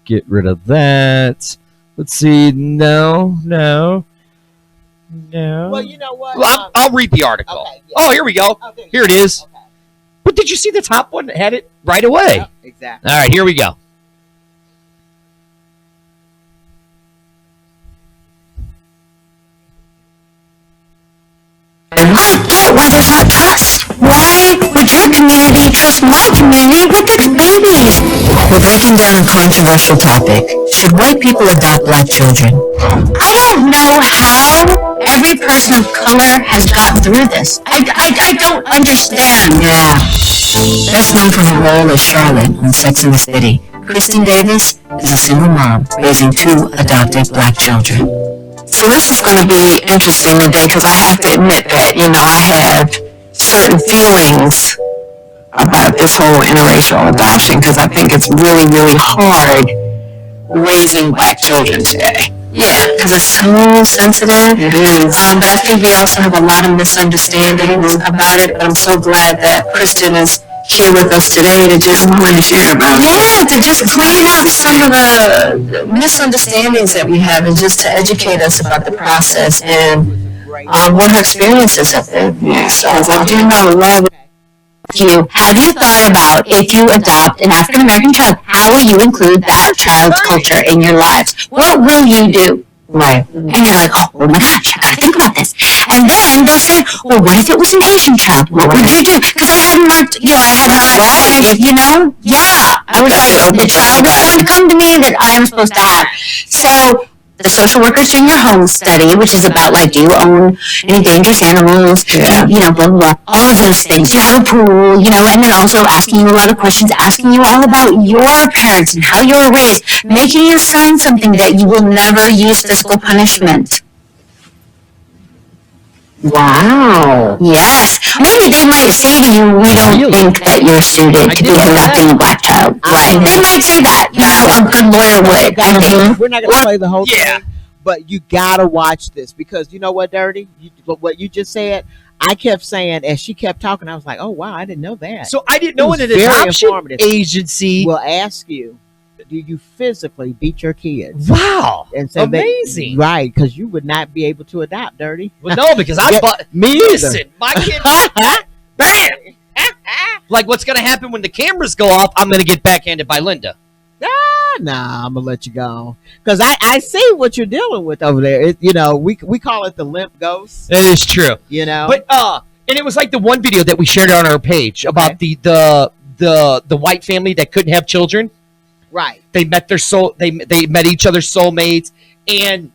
Get rid of that. Let's see. No. Well, you know what? Well, I'll read the article. Okay, yeah. Oh, here we go. Oh, there you Here it go. is. Okay. But did you see the top one that had it right away? Yep, exactly. All right, here we go. My thought was about trust. Why would your community trust my community with its babies? We're breaking down a controversial topic. Should white people adopt black children? I don't know how every person of color has gotten through this. I don't understand. Yeah. Best known for her role as Charlotte on Sex and the City, Kristen Davis is a single mom raising 2 adopted black children. So this is going to be interesting today because I have to admit that, I have certain feelings about this whole interracial adoption because I think it's really, really hard raising black children today. Yeah, because it's so sensitive. It is. But I think we also have a lot of misunderstandings about it, but I'm so glad that Kristen is here with us today to just share about it. Yeah, to just clean up some of the misunderstandings that we have and just to educate us about the process and what her experiences have been. Yeah, so I do love you. Have you thought about if you adopt an African American child, how will you include that child's culture in your lives? What will you do? Right. And you're like, oh my gosh, I gotta think about this. And then they'll say, well, what if it was an Asian child? What would you do? Because I hadn't worked, I had not said, yeah. I was like, the child is going to come to me that I am supposed to have. So the social workers doing your home study, which is about do you own any dangerous animals, blah, blah, blah, all of those things. Do you have a pool, and then also asking you a lot of questions, asking you all about your parents and how you were raised, making you sign something that you will never use physical punishment. Wow. Yes. Maybe they might say to you, we don't think that you're suited to be adopting a black child. Right. They might say that. A good lawyer would. We're not going to play the whole thing, but you got to watch this because you know what, Dirty? What you just said, I kept saying, as she kept talking, I was like, oh, wow, I didn't know that. So I didn't know It an was very adoption informative. agency. Will ask you, do you physically beat your kids? Wow. And so amazing. Right, because you would not be able to adopt, Dirty. Well, no, because I thought, me listen, my kid, bam. Like what's going to happen when the cameras go off, I'm going to get backhanded by Linda. Nah, I'm gonna let you go because I see what you're dealing with over there. We call it the limp ghost. That is true. But and it was like the one video that we shared on our page about the white family that couldn't have children. Right. They met they met each other's soulmates, and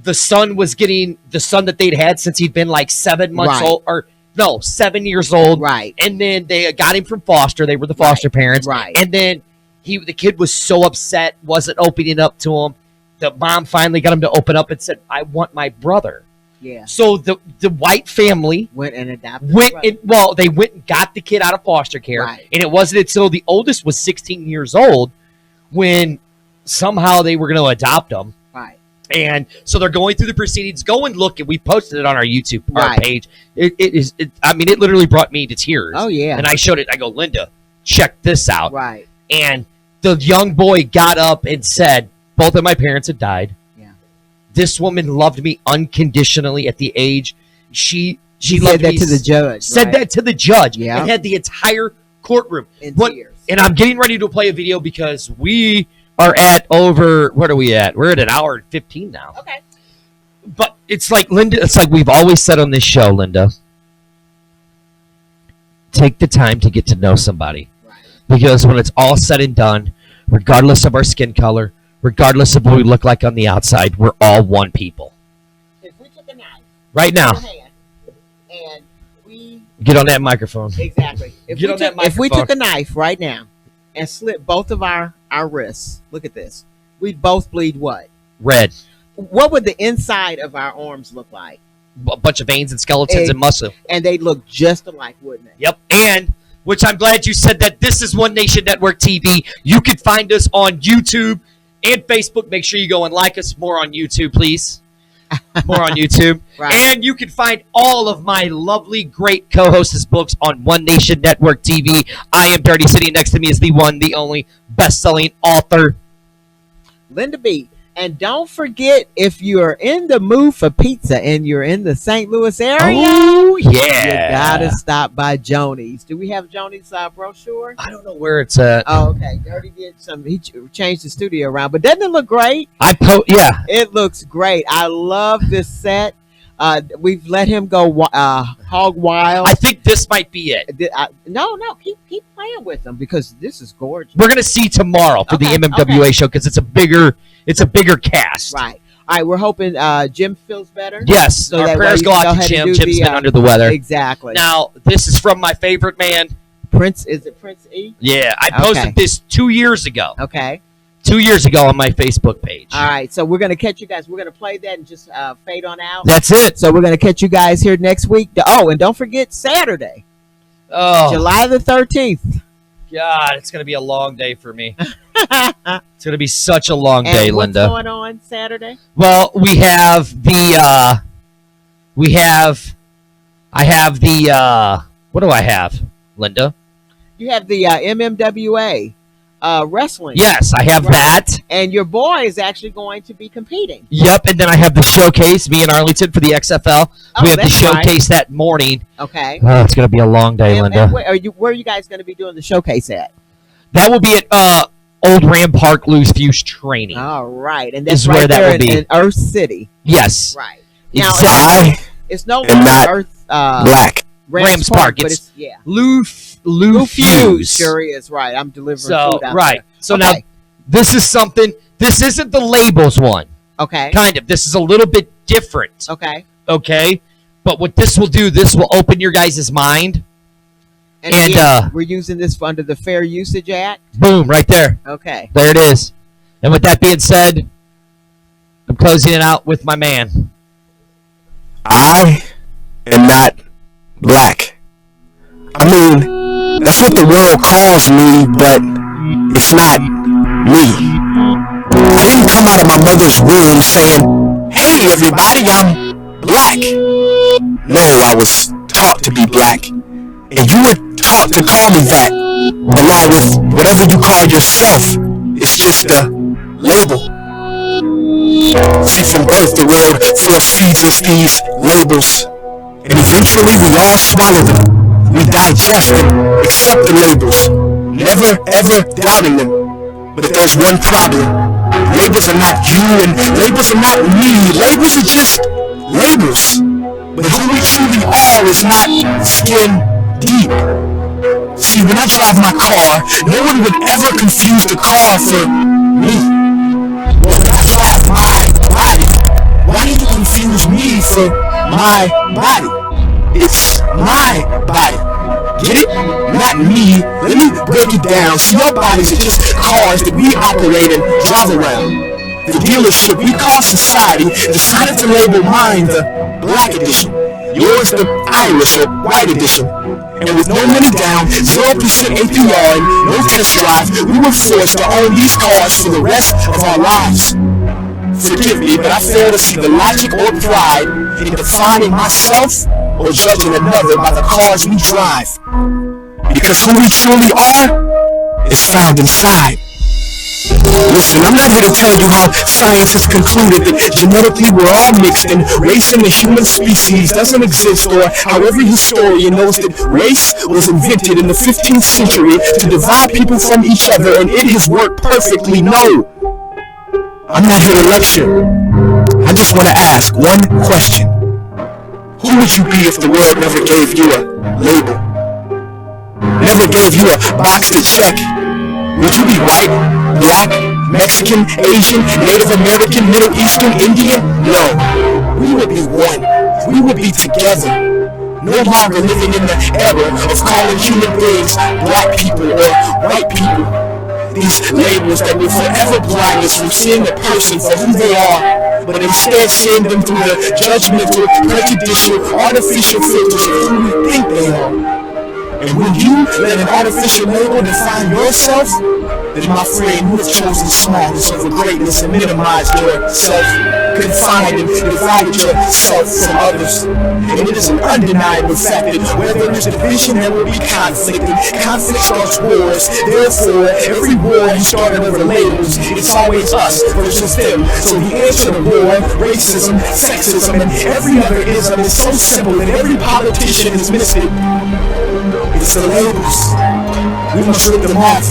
the son that they'd had since he'd been like 7 months old, or no, 7 years old. Right. And then they got him from foster. They were the foster parents. Right. And then the kid was so upset, wasn't opening up to him. The mom finally got him to open up and said, I want my brother. Yeah. So the white family went and adopted. They went and got the kid out of foster care. Right. And it wasn't until the oldest was 16 years old when somehow they were going to adopt him. Right. And so they're going through the proceedings. Go and look, and we posted it on our YouTube Right. page. It literally brought me to tears. Oh, yeah. And I showed it. I go, Linda, check this out. Right. And the young boy got up and said, both of my parents had died. Yeah. This woman loved me unconditionally at the age she She loved said that me, to the judge. said right? that to the judge. Yeah. And had the entire courtroom. In What- tears. And I'm getting ready to play a video because we are at over, what are we at? We're at an hour and 15 now. Okay. But it's like, Linda, it's like we've always said on this show, Linda, take the time to get to know somebody. Right. Because when it's all said and done, regardless of our skin color, regardless of what we look like on the outside, we're all one people. If we took a knife Right now, in our hand and we get on that microphone. exactly if Get we on that took, if we microphone. took a knife right now and slit both of our wrists, look at this, we'd both bleed what? Red. What would the inside of our arms look like? A bunch of veins and skeletons and muscle. And they'd look just alike, wouldn't they? Yep. And, which I'm glad you said that this is One Nation Network TV. You can find us on YouTube and Facebook. Make sure you go and like us. More on YouTube, please. More on YouTube. Right. And you can find all of my lovely, great co-hosts' books on One Nation Network TV. I am Dirty. Sitting next to me is the one, the only, best-selling author. Linda B. And don't forget, if you're in the mood for pizza and you're in the St. Louis area, Oh, you yeah. gotta stop by Joni's. Do we have Joni's brochure? I don't know where it's at. Oh, okay. Dirty did some. He changed the studio around, but doesn't it look great? Yeah. It looks great. I love this set. We've let him go hog wild. I think this might be it. No, keep playing with them because this is gorgeous. We're going to see tomorrow for the Okay, MMWA okay. show because it's a bigger cast. Right. All right. We're hoping Jim feels better. Yes, So our that prayers way go you can out go to ahead Jim. and do Jim's the, been under the weather. Exactly. Now, this is from my favorite man. Prince, is it Prince E? Yeah, I posted Okay. this 2 years ago. Okay. 2 years ago on my Facebook page. All right. So we're gonna catch you guys. We're gonna play that and just fade on out. That's it. So we're gonna catch you guys here next week. Oh, and don't forget Saturday, Oh, July the 13th. God, it's going to be a long day for me. It's going to be such a long day, And what's Linda. going on Saturday? Well, I have the, what do I have, Linda? You have the MMWA wrestling. Yes, I have Right. that. And your boy is actually going to be competing. Yep, and then I have the showcase, me and Arlington for the XFL. Oh, We have the that's right. showcase that morning. Okay. Oh, it's going to be a long day, And Linda. where are you guys going to be doing the showcase at? That will be at Old Ram Park Lose Fuse Training. All right. And that's Is right where that there will be. in Earth City. Yes. Right. Now, Exactly. it's no And longer not Earth Black. Rams Park. Park, but It's- it's yeah. Lou Fuse. Sure is right. I'm delivering So, food out right. there. So now, Okay. this is something, this isn't the labels one. Okay. Kind of. This is a little bit different. Okay. Okay? But what this will do, this will open your guys' mind. And, again, we're using this under the Fair Usage Act. Boom, right there. Okay. There it is. And with that being said, I'm closing it out with my man. I am not black. I mean, that's what the world calls me, but it's not me. I didn't come out of my mother's womb saying, "Hey everybody, I'm black." No, I was taught to be black. And you were taught to call me that, along with whatever you call yourself. It's just a label. See, from birth the world force feeds us these labels. And eventually we all swallow them. We digest and accept the labels, never ever doubting them. But there's one problem. Labels are not you and labels are not me. Labels are just labels. But who we truly are is not skin deep. See, when I drive my car, no one would ever confuse the car for me. Well, when I drive my body, why do you confuse me for my body? It's my body. Get it? Not me. Let me break it down. See, your bodies are just cars that we operate and drive around. The dealership we call society decided to label mine the black edition, yours the Irish or white edition. And with no money down, 0% APR, and no test drive, we were forced to own these cars for the rest of our lives. Forgive me, but I fail to see the logic or pride in defining myself or judging another by the cars we drive. Because who we truly are is found inside. Listen, I'm not here to tell you how science has concluded that genetically we're all mixed and race in the human species doesn't exist, or how every historian knows that race was invented in the 15th century to divide people from each other and it has worked perfectly. No. I'm not here to lecture. I just want to ask one question. Who would you be if the world never gave you a label? Never gave you a box to check? Would you be white, black, Mexican, Asian, Native American, Middle Eastern, Indian? No. We would be one. We would be together. No longer living in the era of calling human beings black people or white people. These labels that will forever blind us from seeing a person for who they are, but instead seeing them through the judgmental, prejudicial, artificial filters of who we think they are. And when you let an artificial label define yourself, then my friend, you have chosen smallness over greatness and minimized yourself, confined and divided yourself from others. And it is an undeniable fact that where there is division, there will be conflict, and conflict starts wars. Therefore, every war you started over labels, it's always us versus them. So the answer to war, racism, sexism, and every other ism is so simple, and every politician has missed it. It's the labels. We must rip them off.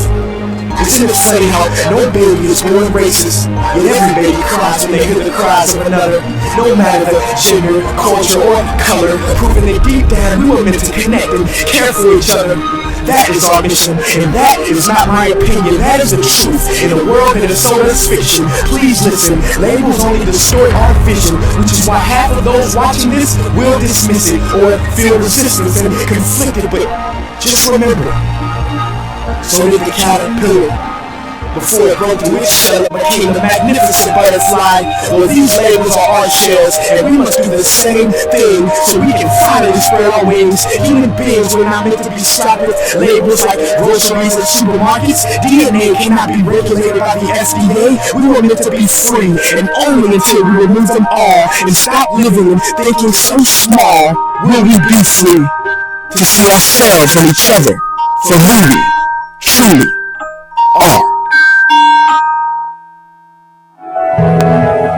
Isn't it funny how no baby is born racist, yet every baby cries when they hear the cries of another, no matter the gender, culture, or color, proving that deep down we were meant to connect and care for each other. That is our mission, and that is not my opinion. That is the truth in a world that is so much fiction. Please listen, labels only distort our vision, which is why half of those watching this will dismiss it or feel resistance and conflicted. But just remember, so did the caterpillar. Before it broke through its shell, it became the magnificent butterfly. Well, these labels are our shells, and we must do the same thing so we can finally spread our wings. Human beings were not meant to be stopped with labels like groceries and supermarkets. DNA cannot be regulated by the FDA. We were meant to be free, and only until we remove them all and stop living and thinking so small will we be free to see ourselves and each other for who we truly are.